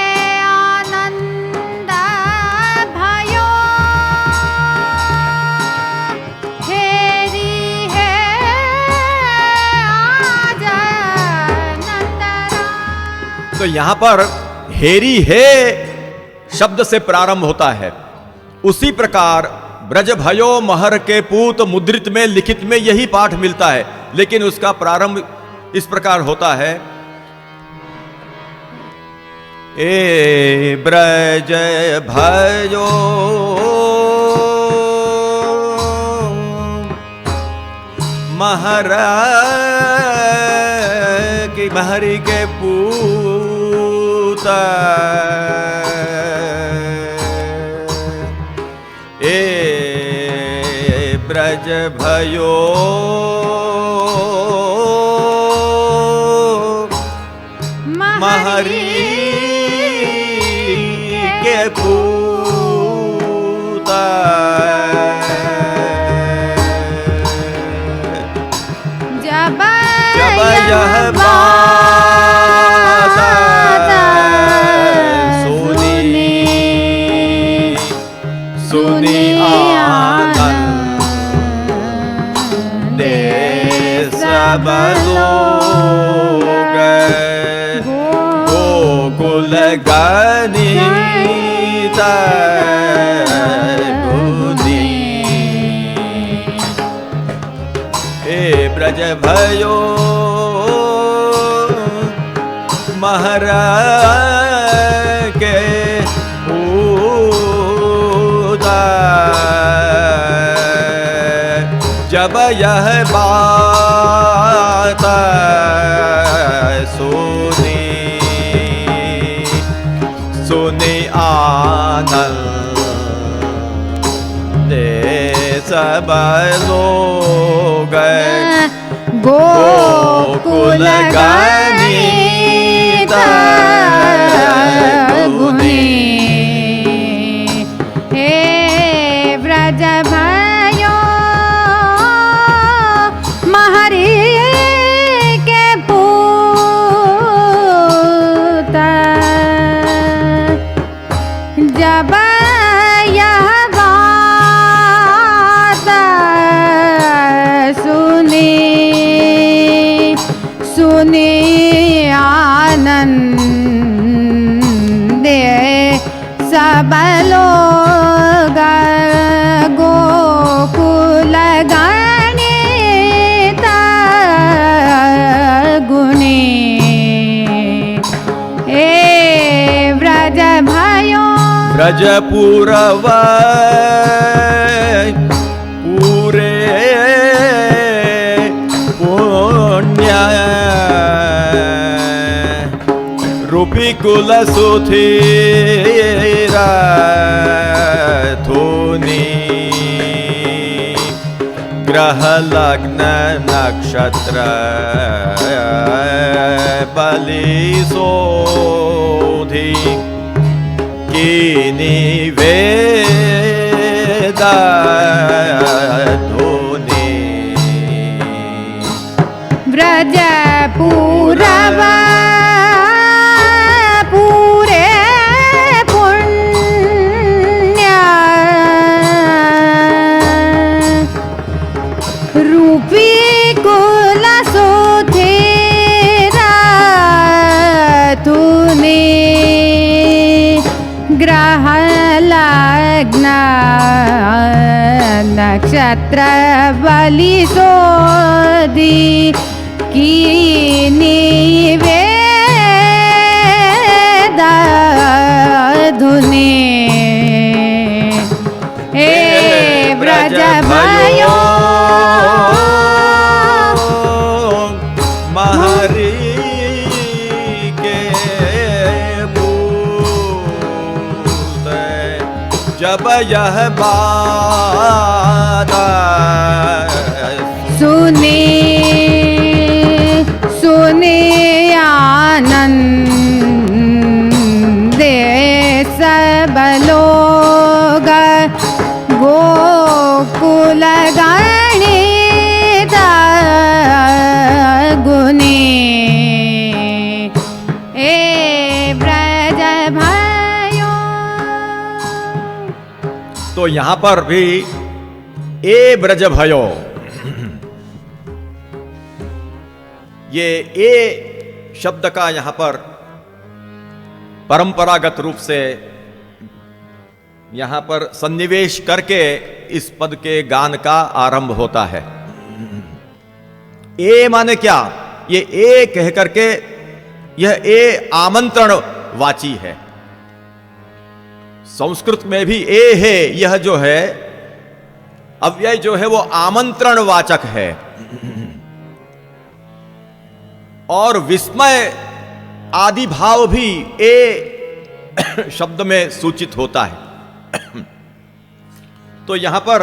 आनंद भयो, हेरी हे आज नंदराय। तो यहां पर हेरी हे शब्द से प्रारंभ होता है। उसी प्रकार ब्रज भयो महर के पूत मुद्रित में, लिखित में यही पाठ मिलता है, लेकिन उसका प्रारंभ इस प्रकार होता है, ए ब्रज भयो महर की महरी के पूत, ए ब्रज भयो महरी के पूत, जब यह बात सुनी आनंद सब लोग, गोकुल गणित गुनी, हे ब्रज भयो महर के जब यह बात सुनी आनंद सब लोग, गोकुल गणित गुनी, हे ब्रज भयो महरी के पूत, जब यह बात सुनी आनंद सब लोग, गोकुल गणित गुनी, हे ब्रज भयो ब्रजपुरव पूरे पुण्य रूपी कुल सुधीरा धुनी, ग्रह लग्न नक्षत्र बलि सोधी की निवेद धुनी, ब्रजपुरव पूरे पुण्य रूपी कुल सुधीरा धुनी, ग्रह लग्न नक्षत्र बलि सोधी की निवेद धुनी, जब यह बात सुने सुने आनंदे सब लोग गोकुल गणित गुने ए ब्रज भयो। तो यहां पर भी ए ब्रज भयो, ये ए शब्द का यहां पर परंपरागत रूप से यहां पर सन्निवेश करके इस पद के गान का आरंभ होता है। ए माने क्या? ये ए कह करके यह ए आमंत्रण वाची है। संस्कृत में भी ए है, यह जो है अव्यय जो है वो आमंत्रण वाचक है। और विस्मय आदि भाव भी ए शब्द में सूचित होता है। तो यहां पर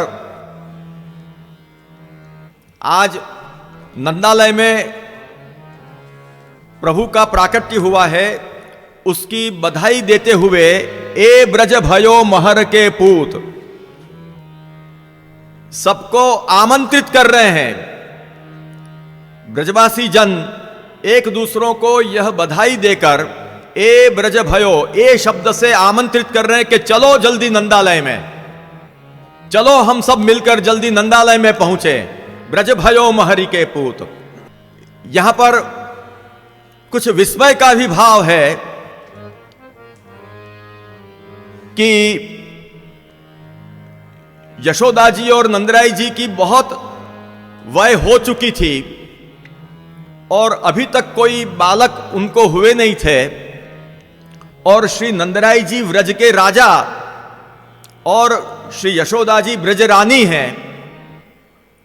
आज नंदालय में प्रभु का प्राकट्य हुआ है, उसकी बधाई देते हुए ए ब्रज भयो महर के पूत सबको आमंत्रित कर रहे हैं। ब्रजवासी जन एक दूसरों को यह बधाई देकर ए ब्रज भयो ए शब्द से आमंत्रित कर रहे हैं कि चलो जल्दी नंदालय में, चलो हम सब मिलकर जल्दी नंदालय में पहुंचे। ब्रज भयो महरी के पूत, यहां पर कुछ विस्मय का भी भाव है कि यशोदा जी और नंदराई जी की बहुत वय हो चुकी थी और अभी तक कोई बालक उनको हुए नहीं थे, और श्री नंदराई जी व्रज के राजा और श्री यशोदा जी ब्रज रानी हैं,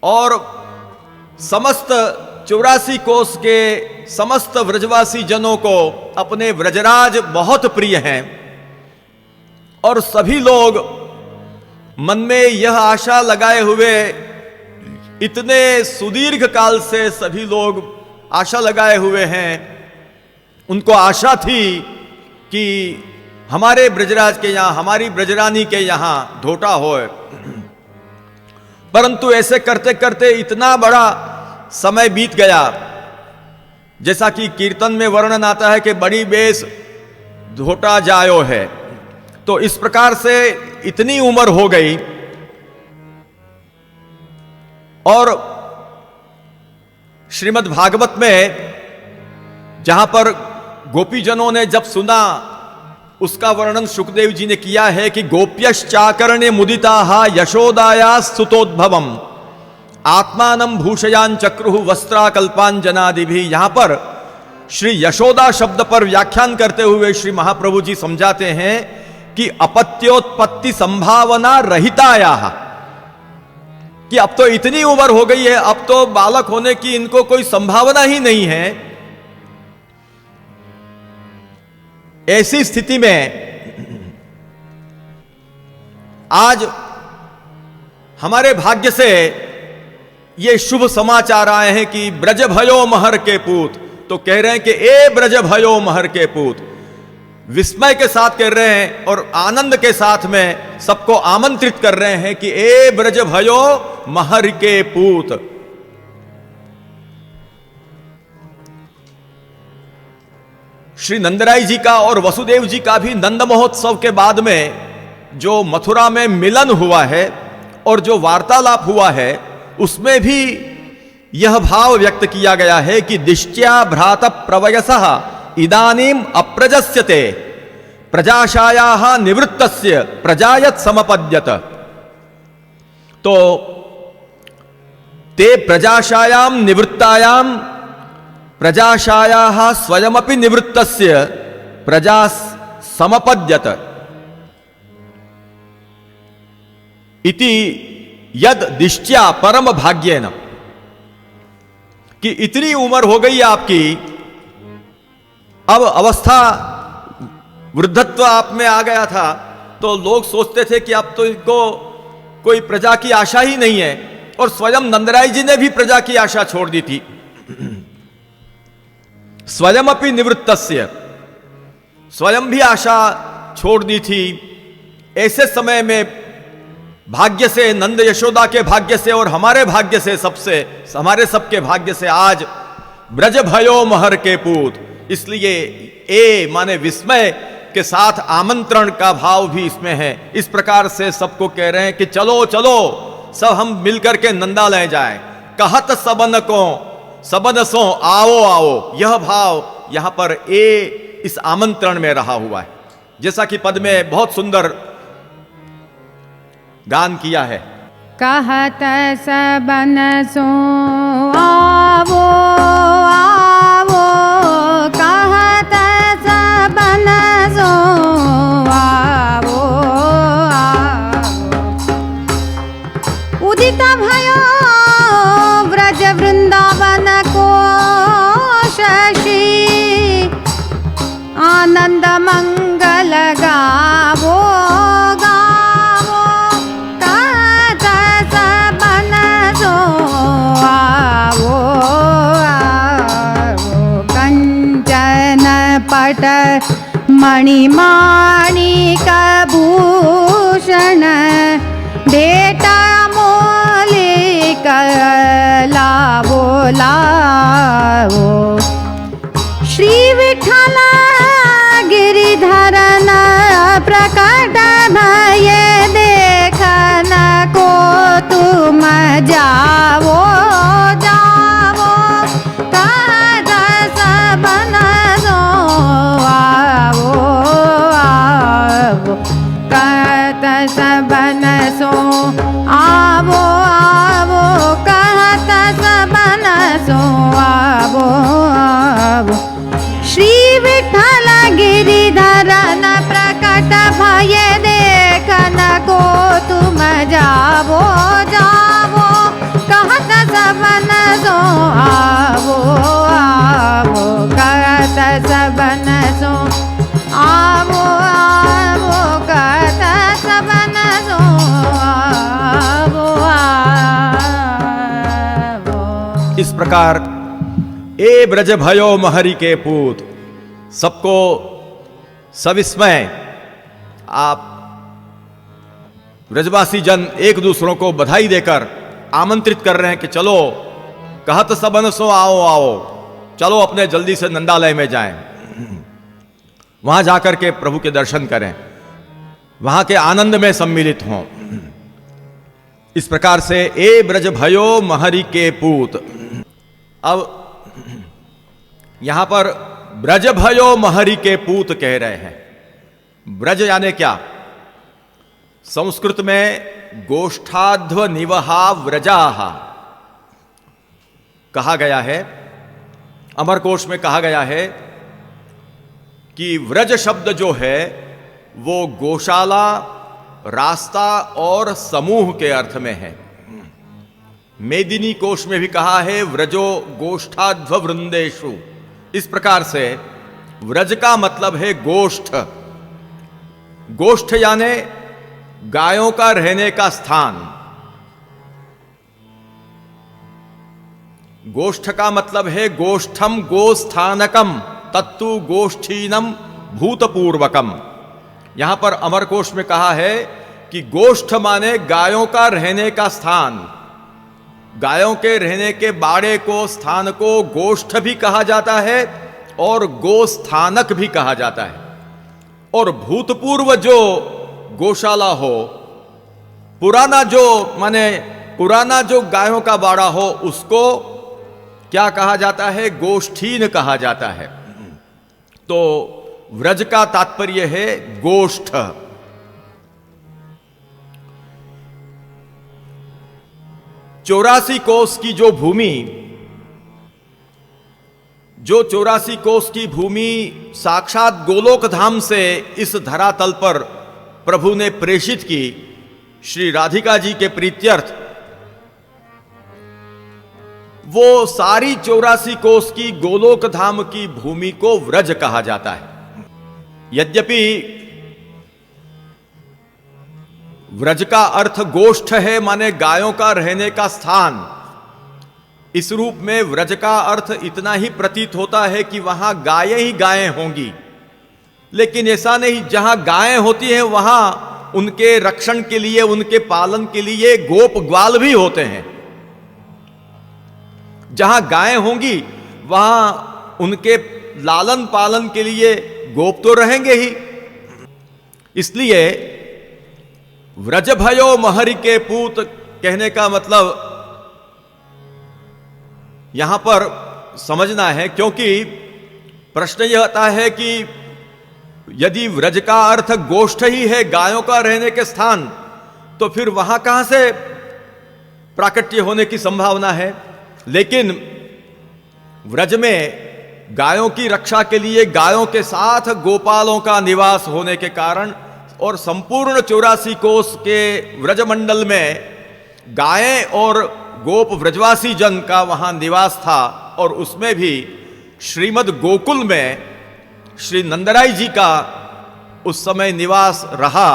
और समस्त 84 कोस के समस्त व्रजवासी जनों को अपने व्रजराज बहुत प्रिय हैं। और सभी लोग मन में यह आशा लगाए हुए, इतने सुदीर्घ काल से सभी लोग आशा लगाए हुए हैं, उनको आशा थी कि हमारे ब्रजराज के यहां, हमारी ब्रजरानी के यहां ढोटा होए। परंतु ऐसे करते करते इतना बड़ा समय बीत गया, जैसा कि कीर्तन में वर्णन आता है कि बड़ी बेस ढोटा जायो है। तो इस प्रकार से इतनी उम्र हो गई, और श्रीमद् भागवत में जहां पर गोपीजनों ने जब सुना, उसका वर्णन सुखदेव जी ने किया है कि गोप्यश्चाकर्ण्य मुदिताः यशोदाया सुतोद्भवम आत्मानं भूषयान चक्रुः वस्त्राकल्पांजनादि भी। यहां पर श्री यशोदा शब्द पर व्याख्यान करते हुए श्री महाप्रभु जी समझाते हैं कि अपत्योत्पत्ति संभावना रहिताया, कि अब तो इतनी उम्र हो गई है, अब तो बालक होने की इनको कोई संभावना ही नहीं है। ऐसी स्थिति में आज हमारे भाग्य से ये शुभ समाचार आए हैं कि ब्रज भयो महर के पूत, तो कह रहे हैं कि ए ब्रज भयो महर के पूत, विस्मय के साथ कह रहे हैं और आनंद के साथ में सबको आमंत्रित कर रहे हैं कि ए ब्रज भयो महर के पूत। श्री नंदराई जी का और वसुदेव जी का भी नंद महोत्सव के बाद में जो मथुरा में मिलन हुआ है और जो वार्तालाप हुआ है, उसमें भी यह भाव व्यक्त किया गया है कि दिष्ट्या भ्रात प्रवयसः इदानीम अप्रजस्यते प्रजाशायाः निवृत्तस्य प्रजायत समपद्यत। तो ते प्रजाशायाम निवृत्तायाम प्रजाशायाः स्वयमपि निवृत्तस्य प्रजा समपद्यत इति यद दिष्ट्या परम भाग्येन, कि इतनी उम्र हो गई आपकी, अब अवस्था वृद्धत्व आप में आ गया था, तो लोग सोचते थे कि अब तो इनको कोई प्रजा की आशा ही नहीं है, और स्वयं नंदराय जी ने भी प्रजा की आशा छोड़ दी थी। स्वयं अपनी निवृत्तस्य, स्वयं भी आशा छोड़ दी थी। ऐसे समय में भाग्य से, नंद यशोदा के भाग्य से और हमारे भाग्य से, हमारे सबके भाग्य से आज ब्रज भयो महर के पूत, इसलिए ए माने विस्मय के साथ आमंत्रण का भाव भी इसमें है। इस प्रकार से सबको कह रहे हैं कि चलो चलो सब हम मिलकर के नंदालय जाएं। कहत सबन को सबन सो आओ आओ, यह भाव यहां पर ए इस आमंत्रण में रहा हुआ है। जैसा कि पद में बहुत सुंदर गान किया है। कहत सबन सो आवो आवो, कहत सबन सो आवो आवो। उदित भयो व्रज वृंदावन को शशि, आनंद मंगल गावो गावो, कहत सबन सो आवो आवो। कंचन पट मणिमाणिक भूषण, भेटा मोलिक लावो लावो। श्री विठ्ठल गिरिधरन प्रकट भय, देखन को तुम जावो जावो, कहत सबन सो आवो आवो, कहत सबन सो आवो आवो, कहत सबन सो आवो आवो। श्री विठ्ठल गिरिधरन प्रकट भय, देखन को तुम जावो जावो, कहत सबन सो आवो आवो, कहत सबन सो आवो आवो, कहत सबन सो आवो आवो। इस प्रकार ए ब्रज भयो महरी के पूत, सबको सविस्मय आप ब्रजवासी जन एक दूसरों को बधाई देकर आमंत्रित कर रहे हैं कि चलो, कहत सबन सो आओ आओ, चलो अपने जल्दी से नंदालय में जाएं, वहां जाकर के प्रभु के दर्शन करें, वहां के आनंद में सम्मिलित हों। इस प्रकार से ए ब्रज भयो महरी के पूत। अब यहां पर ब्रज भयो महरी के पूत कह रहे हैं। ब्रज यानी क्या? संस्कृत में गोष्ठाध्व निवहा व्रजाः कहा गया है, अमरकोश में कहा गया है कि व्रज शब्द जो है वो गौशाला, रास्ता और समूह के अर्थ में है। मेदिनी कोश में भी कहा है व्रजो गोष्ठाध्व वृंदेशु। इस प्रकार से व्रज का मतलब है गोष्ठ। गोष्ठ यानी गायों का रहने का स्थान। गोष्ठ का मतलब है गोष्ठम गोस्थानकम तत्तु गोष्ठीनम भूतपूर्वकम। यहां पर अमरकोश में कहा है कि गोष्ठ माने गायों का रहने का स्थान। गायों के रहने के बाड़े को, स्थान को गोष्ठ भी कहा जाता है और गोस्थानक भी कहा जाता है। और भूतपूर्व जो गौशाला हो, पुराना जो गायों का बाड़ा हो, उसको क्या कहा जाता है? गोष्ठीन कहा जाता है। तो व्रज का तात्पर्य है गोष्ठ। चौरासी कोस की जो भूमि, जो 84 कोस की भूमि साक्षात गोलोक धाम से इस धरातल पर प्रभु ने प्रेषित की श्री राधिका जी के प्रीत्यर्थ, वो सारी 84 कोस की गोलोक धाम की भूमि को व्रज कहा जाता है। यद्यपि व्रज का अर्थ गोष्ठ है, माने गायों का रहने का स्थान। इस रूप में व्रज का अर्थ इतना ही प्रतीत होता है कि वहां गायें ही गायें होंगी, लेकिन ऐसा नहीं। जहां गायें होती हैं वहां उनके रक्षण के लिए, उनके पालन के लिए गोप ग्वाल भी होते हैं। जहां गायें होंगी वहां उनके लालन पालन के लिए गोप तो रहेंगे ही। इसलिए व्रज भयो महरि के पूत कहने का मतलब यहां पर समझना है, क्योंकि प्रश्न यह आता है कि यदि व्रज का अर्थ गोष्ठ ही है, गायों का रहने के स्थान, तो फिर वहां कहां से प्राकट्य होने की संभावना है। लेकिन व्रज में गायों की रक्षा के लिए गायों के साथ गोपालों का निवास होने के कारण और संपूर्ण 84 कोस के व्रजमंडल में गायें और गोप व्रजवासी जन का वहां निवास था, और उसमें भी श्रीमद गोकुल में श्री नंदराय जी का उस समय निवास रहा,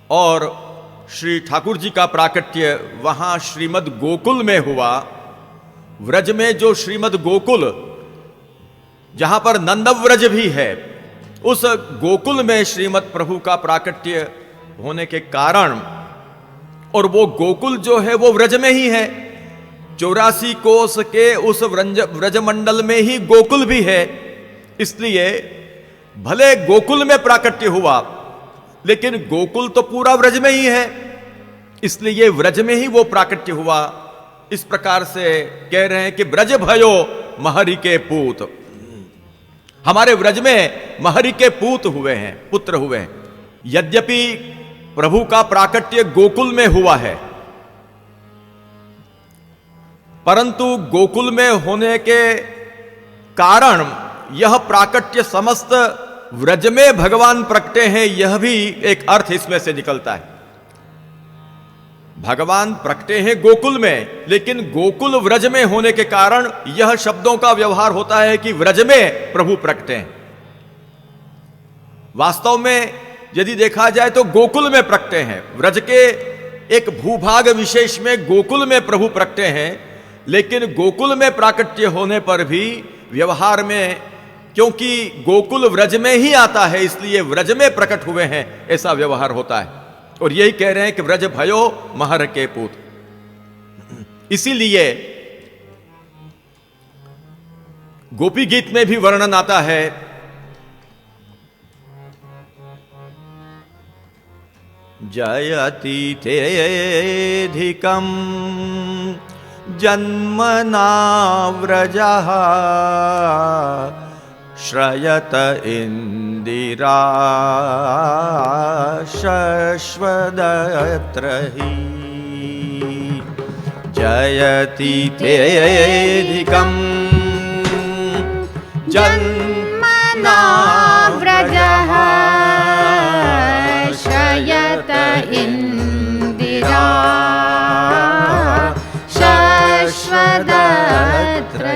और श्री ठाकुर जी का प्राकट्य वहां श्रीमद गोकुल में हुआ। व्रज में जो श्रीमद गोकुल, जहां पर नंदव्रज भी है, उस गोकुल में श्रीमद प्रभु का प्राकट्य होने के कारण, और वो गोकुल जो है वो व्रज में ही है, 84 कोस के उस व्रजमंडल में ही गोकुल भी है। इसलिए भले गोकुल में प्राकट्य हुआ, लेकिन गोकुल तो पूरा व्रज में ही है, इसलिए व्रज में ही वो प्राकट्य हुआ। इस प्रकार से कह रहे हैं कि व्रज भयो महरि के पूत, हमारे व्रज में महरि के पूत हुए हैं, पुत्र हुए हैं। यद्यपि प्रभु का प्राकट्य गोकुल में हुआ है, परंतु गोकुल में होने के कारण यह प्राकट्य समस्त व्रज में भगवान प्रकटे हैं, यह भी एक अर्थ इसमें से निकलता है। भगवान प्रकटे हैं गोकुल में, लेकिन गोकुल व्रज में होने के कारण यह शब्दों का व्यवहार होता है कि व्रज में प्रभु प्रकटे हैं। वास्तव में यदि देखा जाए तो गोकुल में प्रकटे हैं, व्रज के एक भूभाग विशेष में गोकुल में प्रभु प्रकटे हैं, लेकिन गोकुल में प्राकट्य होने पर भी व्यवहार में, क्योंकि गोकुल व्रज में ही आता है, इसलिए व्रज में प्रकट हुए हैं, ऐसा व्यवहार होता है। और यही कह रहे हैं कि व्रज भयो महर के पूत। इसीलिए गोपी गीत में भी वर्णन आता है, जयति तेधिकं जन्मना व्रजः श्रयत इंदिरा शश्वदत्र हि। जयति तेधिकं जन्मना व्रजः श्रयत इंदिरा शश्वदत्र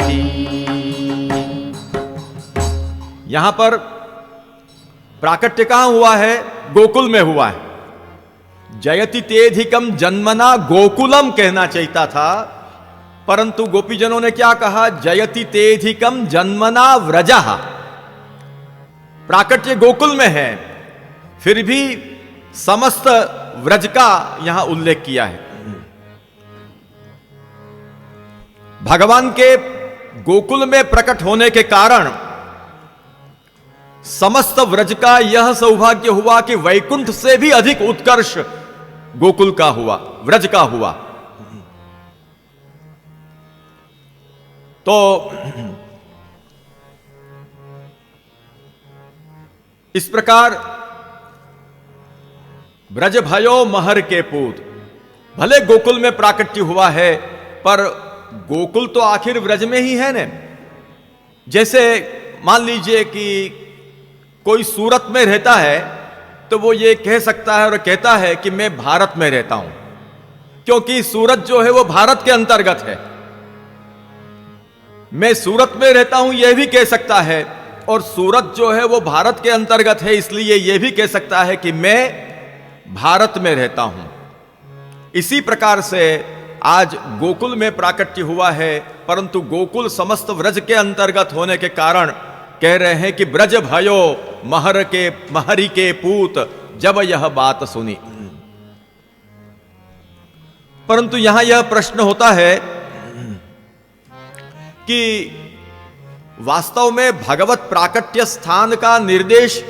हि। यहां पर प्राकट्य कहां हुआ है? गोकुल में हुआ है। जयति तेधिकम जन्मना गोकुलम कहना चाहिए था, परंतु गोपीजनों ने क्या कहा? जयति तेधिकम जन्मना व्रजः। प्राकट्य गोकुल में है, फिर भी समस्त व्रज का यहां उल्लेख किया है। भगवान के गोकुल में प्रकट होने के कारण समस्त व्रज का यह सौभाग्य हुआ कि वैकुंठ से भी अधिक उत्कर्ष गोकुल का हुआ, व्रज का हुआ। तो इस प्रकार व्रज भयो महर के पूत, भले गोकुल में प्राकट्य हुआ है, पर गोकुल तो आखिर व्रज में ही है न। जैसे मान लीजिए कि कोई सूरत में रहता है, तो वो ये कह सकता है और कहता है कि मैं भारत में रहता हूं, क्योंकि सूरत जो है वो भारत के अंतर्गत है। मैं सूरत में रहता हूं यह भी कह सकता है, और सूरत जो है वो भारत के अंतर्गत है, इसलिए यह भी कह सकता है कि मैं भारत में रहता हूं। इसी प्रकार से आज गोकुल में प्राकट्य हुआ है, परंतु गोकुल समस्त व्रज के अंतर्गत होने के कारण कह रहे हैं कि ब्रज भयो महरी के पूत जब यह बात सुनी। परंतु यहां यह प्रश्न होता है कि वास्तव में भगवत प्राकट्य स्थान का निर्देश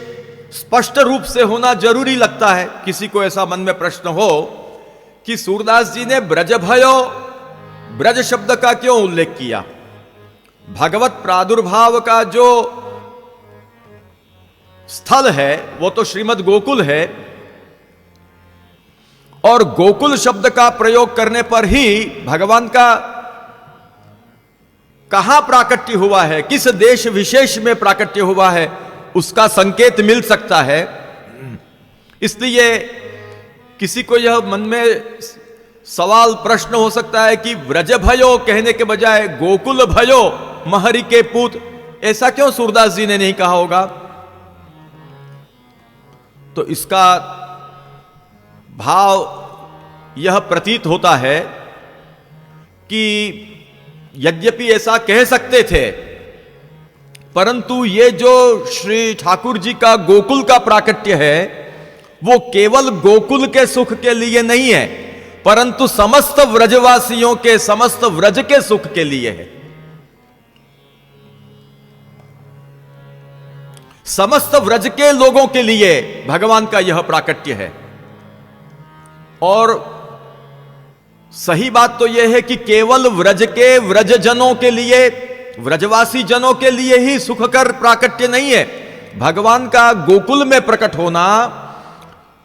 स्पष्ट रूप से होना जरूरी लगता है। किसी को ऐसा मन में प्रश्न हो कि सूरदास जी ने ब्रज भयो ब्रज शब्द का क्यों उल्लेख किया? भगवत प्रादुर्भाव का जो स्थल है वो तो श्रीमद् गोकुल है, और गोकुल शब्द का प्रयोग करने पर ही भगवान का कहां प्राकट्य हुआ है, किस देश विशेष में प्राकट्य हुआ है, उसका संकेत मिल सकता है। इसलिए किसी को यह मन में सवाल प्रश्न हो सकता है कि व्रज भयो कहने के बजाय गोकुल भयो महरी के पूत, ऐसा क्यों सूरदास जी ने नहीं कहा होगा? तो इसका भाव यह प्रतीत होता है कि यद्यपि ऐसा कह सकते थे, परंतु ये जो श्री ठाकुर जी का गोकुल का प्राकट्य है वो केवल गोकुल के सुख के लिए नहीं है, परंतु समस्त व्रजवासियों के, समस्त व्रज के सुख के लिए है। समस्त व्रज के लोगों के लिए भगवान का यह प्राकट्य है। और सही बात तो यह है कि केवल व्रज के व्रजजनों के लिए, व्रजवासी जनों के लिए ही सुखकर प्राकट्य नहीं है। भगवान का गोकुल में प्रकट होना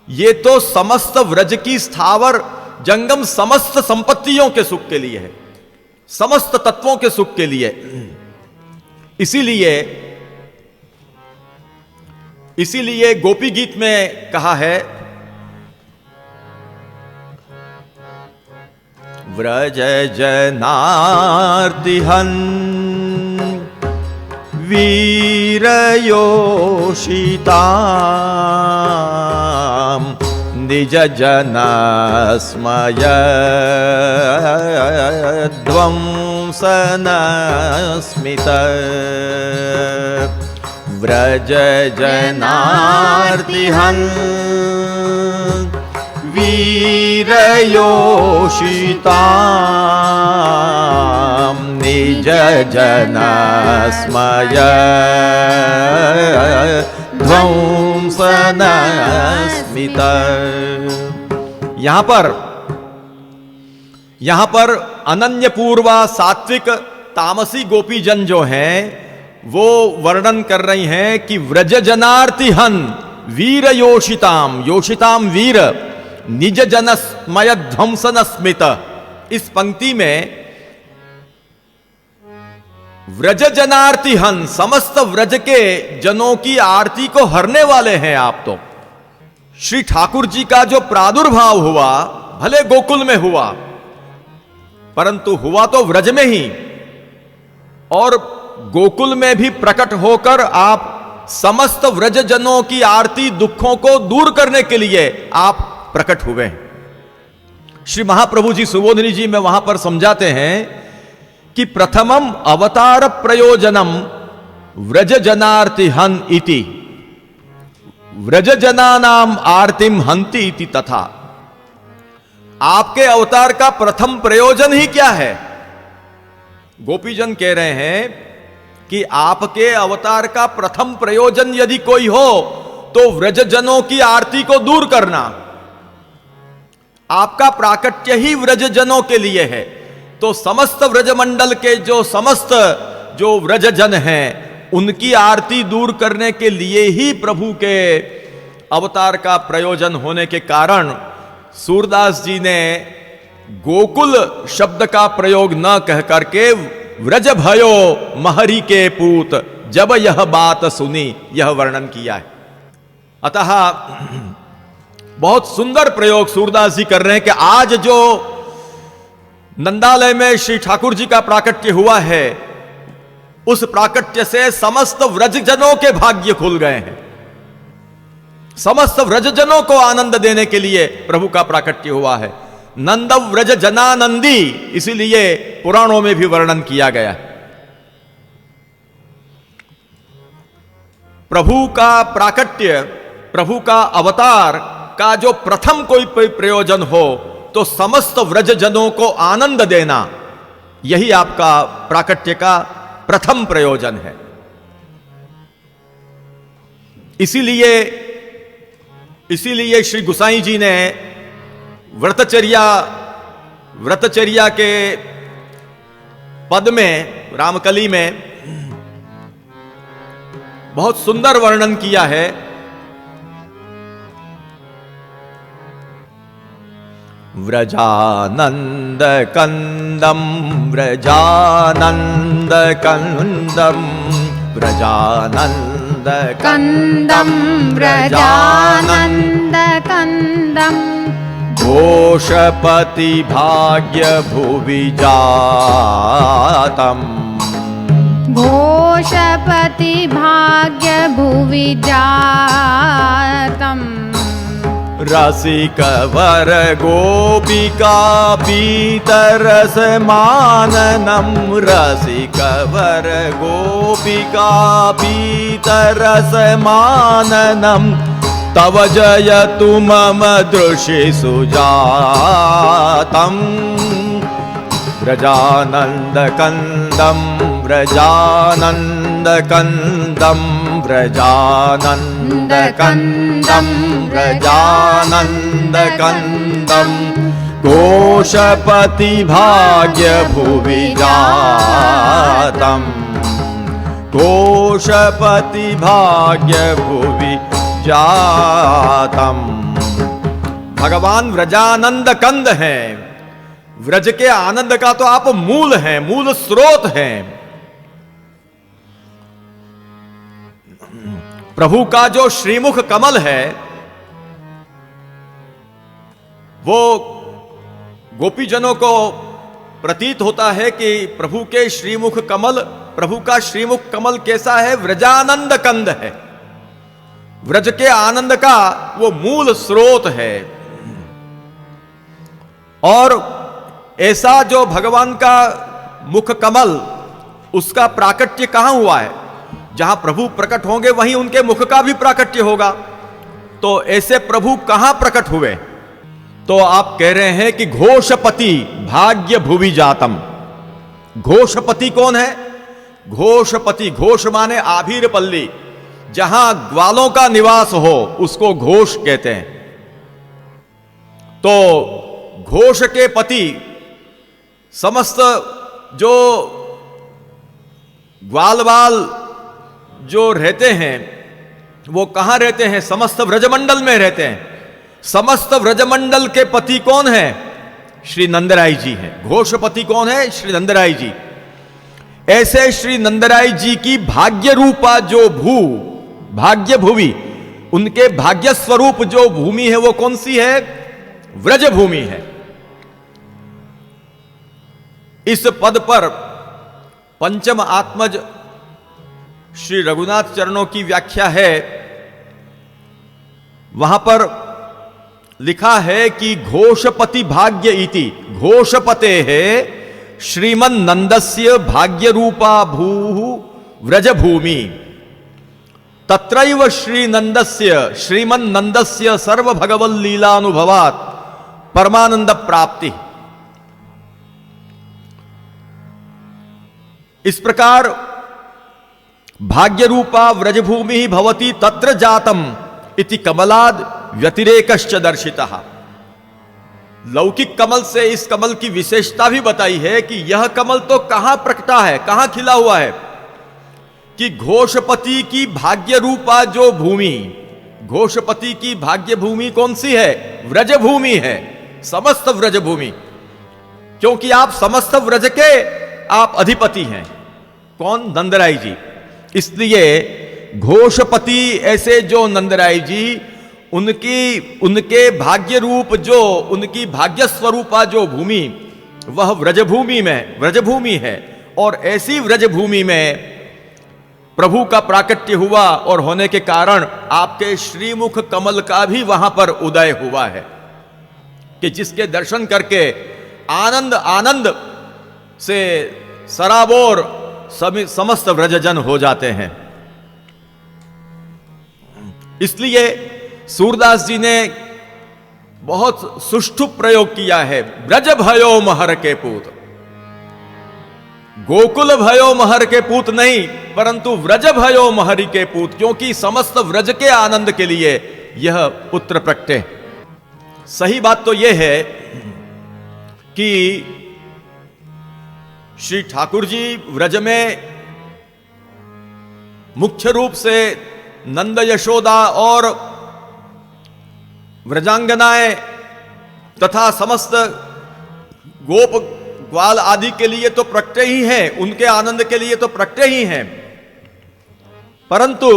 ये तो समस्त व्रज की स्थावर जंगम समस्त संपत्तियों के सुख के लिए है, समस्त तत्वों के सुख के लिए। इसीलिए गोपी गीत में कहा है, व्रज जनार्तिहन वीरयोषिताम निज जनस्मय ध्वंसनस्मित। व्रज जनार्तिहन वीरयोषिताम निज जनस्मय ध्वंसनस्मित। यहां पर अनन्य पूर्वा सात्विक तामसी गोपीजन जो हैं वो वर्णन कर रही हैं कि व्रज जनार्तिहन वीर योषिताम, योषिताम वीर, निज जनस्मय ध्वंसन स्मित। इस पंक्ति में व्रज जनार्तिहन, समस्त व्रज के जनों की आरती को हरने वाले हैं आप। तो श्री ठाकुर जी का जो प्रादुर्भाव हुआ भले गोकुल में हुआ, परंतु हुआ तो व्रज में ही, और गोकुल में भी प्रकट होकर आप समस्त व्रज जनों की आरती दुखों को दूर करने के लिए आप प्रकट हुए। श्री महाप्रभु जी सुबोधिनी जी में वहां पर समझाते हैं कि प्रथमम अवतार प्रयोजनम व्रज जनार्ति हन इति, व्रज जनानाम आरतिम हंति इति तथा। आपके अवतार का प्रथम प्रयोजन ही क्या है? गोपीजन कह रहे हैं कि आपके अवतार का प्रथम प्रयोजन यदि कोई हो तो व्रजजनों की आरती को दूर करना। आपका प्राकट्य ही व्रजजनों के लिए है, तो समस्त व्रजमंडल के समस्त जो व्रजजन हैं उनकी आरती दूर करने के लिए ही प्रभु के अवतार का प्रयोजन होने के कारण सूरदास जी ने गोकुल शब्द का प्रयोग न कह करके व्रज भयो महरी के पूत जब यह बात सुनी, यह वर्णन किया है। अतः बहुत सुंदर प्रयोग सूरदास जी कर रहे हैं कि आज जो नंदालय में श्री ठाकुर जी का प्राकट्य हुआ है, उस प्राकट्य से समस्त व्रजजनों के भाग्य खुल गए हैं। समस्त व्रजजनों को आनंद देने के लिए प्रभु का प्राकट्य हुआ है। नंदव व्रज जनानंदी, इसीलिए पुराणों में भी वर्णन किया गया है। प्रभु का प्राकट्य, प्रभु का अवतार का जो प्रथम कोई प्रयोजन हो तो समस्त व्रजजनों को आनंद देना, यही आपका प्राकट्य का प्रथम प्रयोजन है। इसीलिए श्री गुसाई जी ने व्रतचर्या के पद में, रामकली में बहुत सुंदर वर्णन किया है। व्रजानंद कंदम व्रजानंद कंदम व्रजानंद कंदम व्रजानंद कंदम घोषपति भाग्य भुवि जातम घोषपति भाग्य भुवि जातम रसिक वर गोपिका पीतरस माननम रसिक वर गोपिका पीतरस माननम तव जयतु मम दृशि सुजातम व्रजानंद कंदम व्रजानंद कंदम व्रजानंद कंदम व्रजानंद कंदम घोषपति भाग्य भुवि जातम घोषपति भाग्य भुवि जातम। भगवान व्रजानंद कंद हैं, व्रज के आनंद का तो आप मूल हैं, मूल स्रोत हैं। प्रभु का जो श्रीमुख कमल है वो गोपीजनों को प्रतीत होता है कि प्रभु के श्रीमुख कमल, प्रभु का श्रीमुख कमल कैसा है? व्रजानंद कंद है, व्रज के आनंद का वो मूल स्रोत है। और ऐसा जो भगवान का मुख कमल, उसका प्राकट्य कहां हुआ है? जहां प्रभु प्रकट होंगे वहीं उनके मुख का भी प्राकट्य होगा। तो ऐसे प्रभु कहां प्रकट हुए? तो आप कह रहे हैं कि घोषपति भाग्य भुवि जातम। घोषपति कौन है? घोषपति, घोष माने आभीर पल्ली, जहां ग्वालों का निवास हो उसको घोष कहते हैं। तो घोष के पति, समस्त जो ग्वालवाल जो रहते हैं वो कहां रहते हैं? समस्त व्रजमंडल में रहते हैं। समस्त व्रजमंडल के पति कौन है? श्री नंदराय जी हैं। घोषपति कौन है? श्री नंदराय जी। ऐसे श्री नंदराय जी की भाग्य रूपा जो भाग्य भूमि, उनके भाग्य स्वरूप जो भूमि है वो कौन सी है? व्रज भूमि है। इस पद पर पंचम आत्मज श्री रघुनाथ चरणों की व्याख्या है। वहां पर लिखा है कि घोषपति भाग्य इति, घोषपते है श्रीमन नंदस्य भाग्य रूपा भू व्रज भूमि, तत्रैव श्री नंदस्य श्रीमन नंदस्य सर्व भगवल लीलानुभवात परमानंद प्राप्ति। इस प्रकार भाग्य रूपा व्रजभूमि भवति तत्र जातम इति कमलाद व्यतिरेकश्च दर्शितः। लौकिक कमल से इस कमल की विशेषता भी बताई है कि यह कमल तो कहां प्रकटा है, कहां खिला हुआ है? कि घोषपति की भाग्य रूपा जो भूमि, घोषपति की भाग्य भूमि कौन सी है? व्रज भूमि है, समस्त व्रज भूमि। क्योंकि आप समस्त व्रज के आप अधिपति हैं। कौन? नंदराय जी। इसलिए घोषपति ऐसे जो नंदराय जी, उनके भाग्य रूप जो, उनकी भाग्य स्वरूपा जो भूमि वह व्रजभूमि में व्रजभूमि है। और ऐसी व्रजभूमि में प्रभु का प्राकट्य हुआ और होने के कारण आपके श्रीमुख कमल का भी वहां पर उदय हुआ है कि जिसके दर्शन करके आनंद आनंद से सराबोर समस्त व्रजजन हो जाते हैं। इसलिए सूरदास जी ने बहुत सुष्ठु प्रयोग किया है, ब्रज भयो महर के पूत। गोकुल भयो महर के पूत नहीं, परंतु व्रज भयो महरी के पूत, क्योंकि समस्त व्रज के आनंद के लिए यह पुत्र प्रकटे। सही बात तो यह है कि श्री ठाकुर जी व्रज में मुख्य रूप से नंद यशोदा और व्रजांगनाएं तथा समस्त गोप ग्वाल आदि के लिए तो प्रकटे ही हैं, उनके आनंद के लिए तो प्रकटे ही हैं, परंतु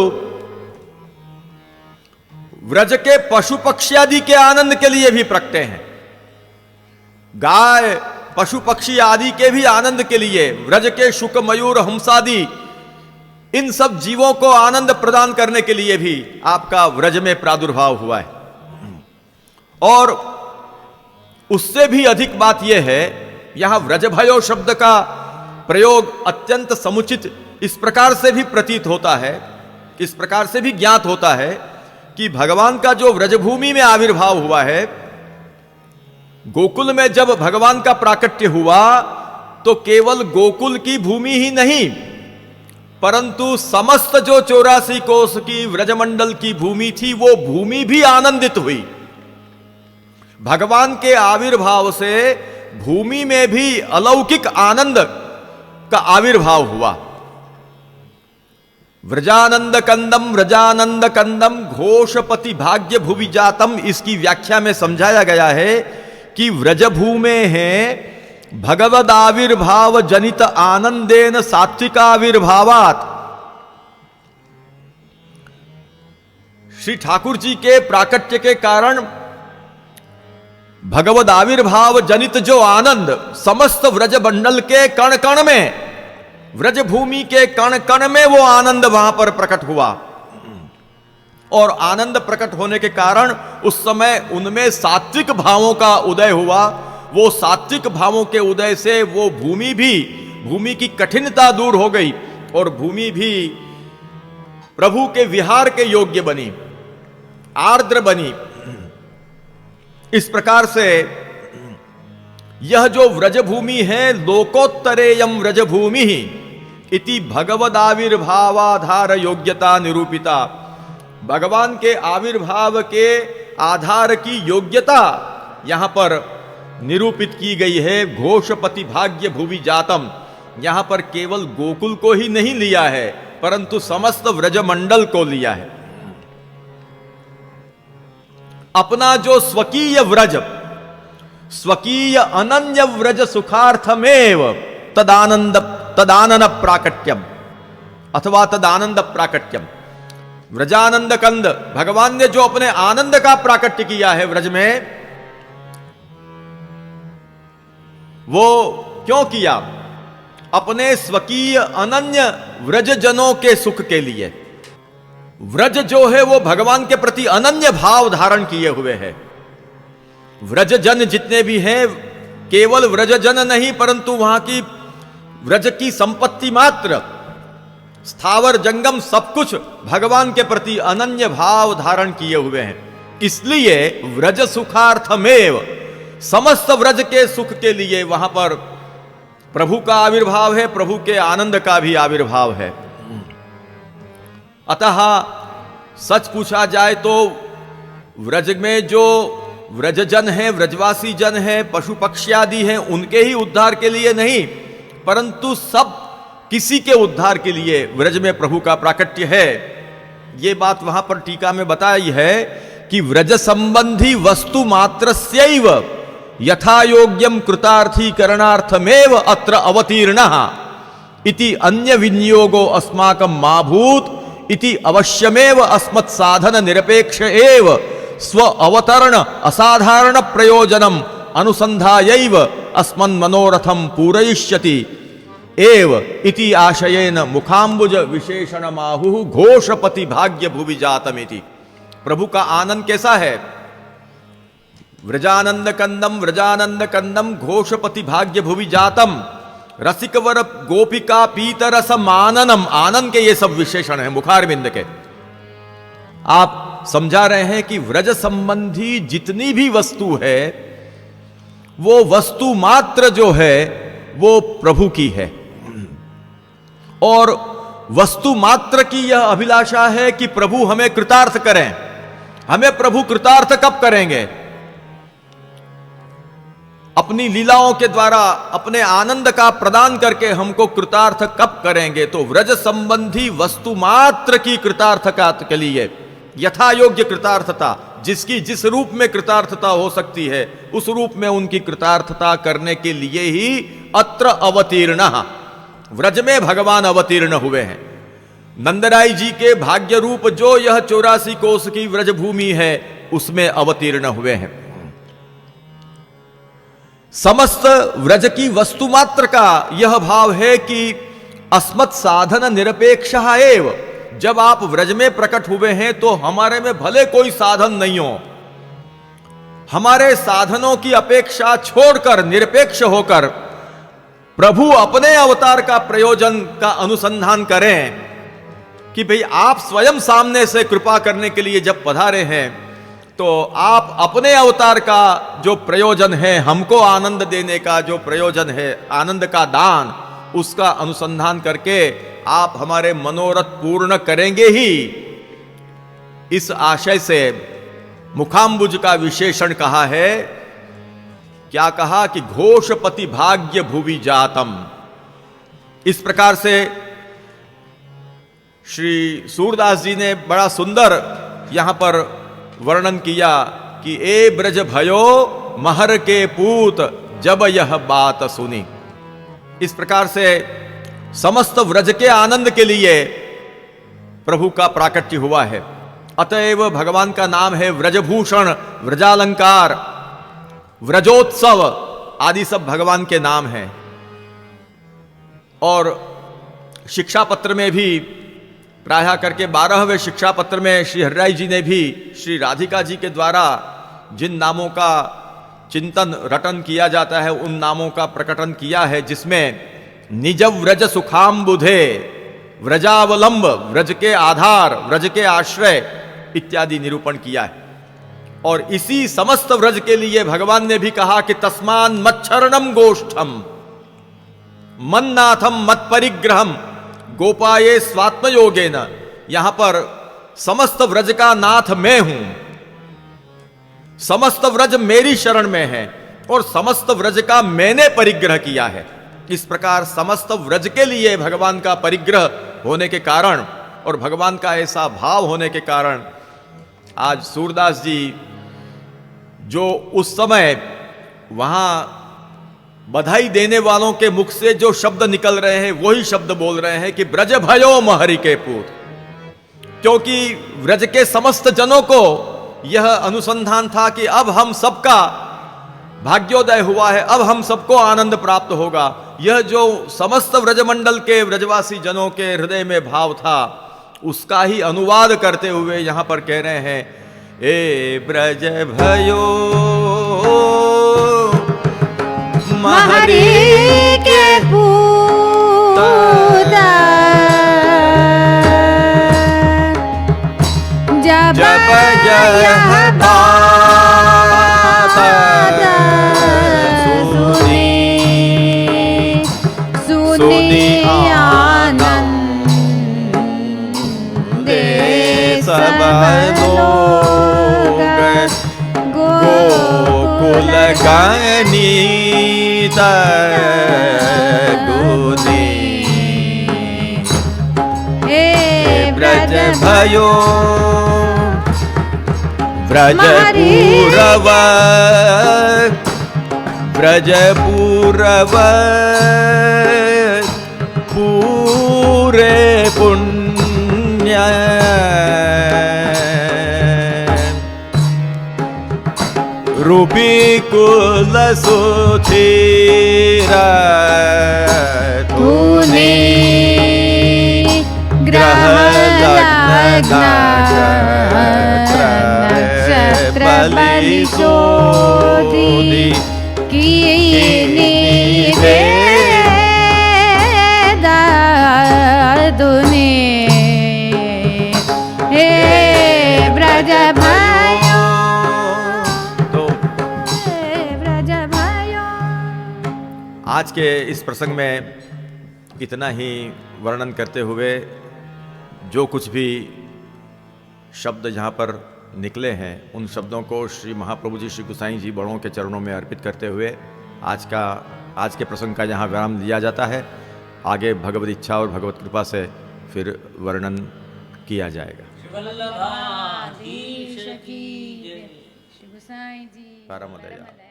व्रज के पशु पक्षी आदि के आनंद के लिए भी प्रकटे हैं। गाय पशु पक्षी आदि के भी आनंद के लिए, व्रज के शुक मयूर हंसादि इन सब जीवों को आनंद प्रदान करने के लिए भी आपका व्रज में प्रादुर्भाव हुआ है। और उससे भी अधिक बात यह है, यहां व्रज भयो शब्द का प्रयोग अत्यंत समुचित इस प्रकार से भी प्रतीत होता है, इस प्रकार से भी ज्ञात होता है कि भगवान का जो व्रजभूमि में आविर्भाव हुआ है, गोकुल में जब भगवान का प्राकट्य हुआ तो केवल गोकुल की भूमि ही नहीं, परंतु समस्त जो 84 कोस की व्रजमंडल की भूमि थी, वो भूमि भी आनंदित हुई। भगवान के आविर्भाव से भूमि में भी अलौकिक आनंद का आविर्भाव हुआ। व्रजानंद कंदम घोषपति भाग्य भुवि जातम, इसकी व्याख्या में समझाया गया है कि व्रजभूमे है भगवद आविर्भाव जनित आनंदेन सात्विकाविर्भावात। श्री ठाकुर जी के प्राकट्य के कारण भगवद आविर्भाव जनित जो आनंद समस्त व्रज मंडल के कण कण में, व्रज भूमि के कण कण में वो आनंद वहां पर प्रकट हुआ। और आनंद प्रकट होने के कारण उस समय उनमें सात्विक भावों का उदय हुआ। वो सात्विक भावों के उदय से वो भूमि की कठिनता दूर हो गई और भूमि भी प्रभु के विहार के योग्य बनी, आर्द्र बनी। इस प्रकार से यह जो व्रजभूमि है, लोकोत्तरेयम व्रजभूमि इति भगवदाविर्भावाधार योग्यता निरूपिता, भगवान के आविर्भाव के आधार की योग्यता यहां पर निरूपित की गई है। घोषपति भाग्य भुवि जातम, यहां पर केवल गोकुल को ही नहीं लिया है, परंतु समस्त व्रजमंडल को लिया है। अपना जो स्वकीय व्रज, स्वकीय अनन्य व्रज सुखार्थमेव तदानन प्राकट्यम अथवा तदानंद प्राकट्यम। व्रजानंद कंद, भगवान ने जो अपने आनंद का प्राकट्य किया है व्रज में, वो क्यों किया? अपने स्वकीय अनन्य व्रजजनों के सुख के लिए। व्रज जो है वो भगवान के प्रति अनन्य भाव धारण किए हुए है। व्रजजन जितने भी हैं, केवल व्रजजन नहीं, परंतु वहां की व्रज की संपत्ति मात्र, स्थावर जंगम सब कुछ भगवान के प्रति अनन्य भाव धारण किए हुए हैं। इसलिए व्रज सुखार्थमेव, समस्त व्रज के सुख के लिए वहां पर प्रभु का आविर्भाव है, प्रभु के आनंद का भी आविर्भाव है। अतः सच पूछा जाए तो व्रज में जो व्रजजन है, व्रजवासी जन है, पशु पक्षी आदि हैं, उनके ही उद्धार के लिए नहीं, परंतु सब किसी के उद्धार के लिए व्रज में प्रभु का प्राकट्य है। ये बात वहां पर टीका में बताई है कि व्रज संबंधी वस्तु मात्रस्यैव यथा योग्यम कृतार्थीकरणार्थमेव अत्र अवतीर्णः इति अन्य विनियोगो अस्माकं मा भूत इति अवश्यमेव अस्मत् साधन निरपेक्ष एव स्व अवतरण असाधारण प्रयोजनम अनुसंधायैव अस्मन् मनोरथम पूरयिष्यति एव इति आशयेन मुखाम्बुज विशेषणमाहु घोषपति भाग्य भुवि जातमिति। प्रभु का आनंद कैसा है? व्रजानंद कंदम घोषपति भाग्य भुवि जातम रसिकवर गोपिका पीतरस माननम। आनंद के ये सब विशेषण हैं मुखारविंद के। आप समझा रहे हैं कि व्रज संबंधी जितनी भी वस्तु है वो वस्तु मात्र जो है वो प्रभु की है, और वस्तु मात्र की यह अभिलाषा है कि प्रभु हमें कृतार्थ करें। हमें प्रभु कृतार्थ कब करेंगे? अपनी लीलाओं के द्वारा अपने आनंद का प्रदान करके हमको कृतार्थ कब करेंगे? तो व्रज संबंधी वस्तु मात्र की कृतार्थता के लिए यथा योग्य कृतार्थता, जिसकी जिस रूप में कृतार्थता हो सकती है उस रूप में उनकी कृतार्थता करने के लिए ही अत्र अवतीर्ण, व्रज में भगवान अवतीर्ण हुए हैं। नंदराय जी के भाग्य रूप जो यह 84 कोस की व्रज भूमि है उसमें अवतीर्ण हुए हैं। समस्त व्रज की वस्तु मात्र का यह भाव है कि अस्मत् साधन निरपेक्ष एव। जब आप व्रज में प्रकट हुए हैं तो हमारे में भले कोई साधन नहीं हो, हमारे साधनों की अपेक्षा छोड़कर निरपेक्ष होकर प्रभु अपने अवतार का प्रयोजन का अनुसंधान करें कि भाई आप स्वयं सामने से कृपा करने के लिए जब पधारे हैं तो आप अपने अवतार का जो प्रयोजन है, हमको आनंद देने का जो प्रयोजन है, आनंद का दान, उसका अनुसंधान करके आप हमारे मनोरथ पूर्ण करेंगे ही। इस आशय से मुखाम्बुज का विशेषण कहा है। क्या कहा कि घोषपति भाग्य भुवि जातम। इस प्रकार से श्री सूरदास जी ने बड़ा सुंदर यहां पर वर्णन किया कि ए ब्रज भयो महर के पूत जब यह बात सुनी। इस प्रकार से समस्त व्रज के आनंद के लिए प्रभु का प्राकट्य हुआ है। अतएव भगवान का नाम है व्रजभूषण, व्रजालंकार, व्रजोत्सव आदि सब भगवान के नाम हैं। और शिक्षा पत्र में भी प्रायः करके 12वें शिक्षा पत्र में श्री हरिराय जी ने भी श्री राधिका जी के द्वारा जिन नामों का चिंतन रटन किया जाता है उन नामों का प्रकटन किया है, जिसमें निज व्रज सुखाम्बुधे, व्रजावलंब, व्रज के आधार, व्रज के आश्रय इत्यादि निरूपण किया है। और इसी समस्त व्रज के लिए भगवान ने भी कहा कि तस्मान मच्छरणम गोष्ठम मन्नाथम मत परिग्रहम गोपाये स्वात्मयोगेन। यहां पर समस्त व्रज का नाथ मैं हूं, समस्त व्रज मेरी शरण में है और समस्त व्रज का मैंने परिग्रह किया है। इस प्रकार समस्त व्रज के लिए भगवान का परिग्रह होने के कारण और भगवान का ऐसा भाव होने के कारण आज सूरदास जी जो उस समय वहां बधाई देने वालों के मुख से जो शब्द निकल रहे हैं वही शब्द बोल रहे हैं कि ब्रज भयो महरि के पूत। क्योंकि व्रज के समस्त जनों को यह अनुसंधान था कि अब हम सबका भाग्योदय हुआ है, अब हम सबको आनंद प्राप्त होगा। यह जो समस्त व्रजमंडल के व्रजवासी जनों के हृदय में भाव था उसका ही अनुवाद करते हुए यहां पर कह रहे हैं, ए ब्रज भयो महरि के पूत जब यह बात सुनी आनंद सब लोग गोकुल गनीत गुनी। ब्रज भयो व्रजपूरव व्रजपूरव पूरे पुण्य रूपी कुल सुधीर तूने ग्रह लग्न नक्षत्र बलि शोधि कीनी वेद दुने हे ब्रज भयो तो ब्रज भयो। आज के इस प्रसंग में इतना ही वर्णन करते हुए जो कुछ भी शब्द यहाँ पर निकले हैं उन शब्दों को श्री महाप्रभु जी श्री गोसाई जी बड़ों के चरणों में अर्पित करते हुए आज के प्रसंग का यहाँ विराम दिया जाता है। आगे भगवत इच्छा और भगवत कृपा से फिर वर्णन किया जाएगा। वल्लभाधीश की जय। श्री गोसाई जी परम दयाल।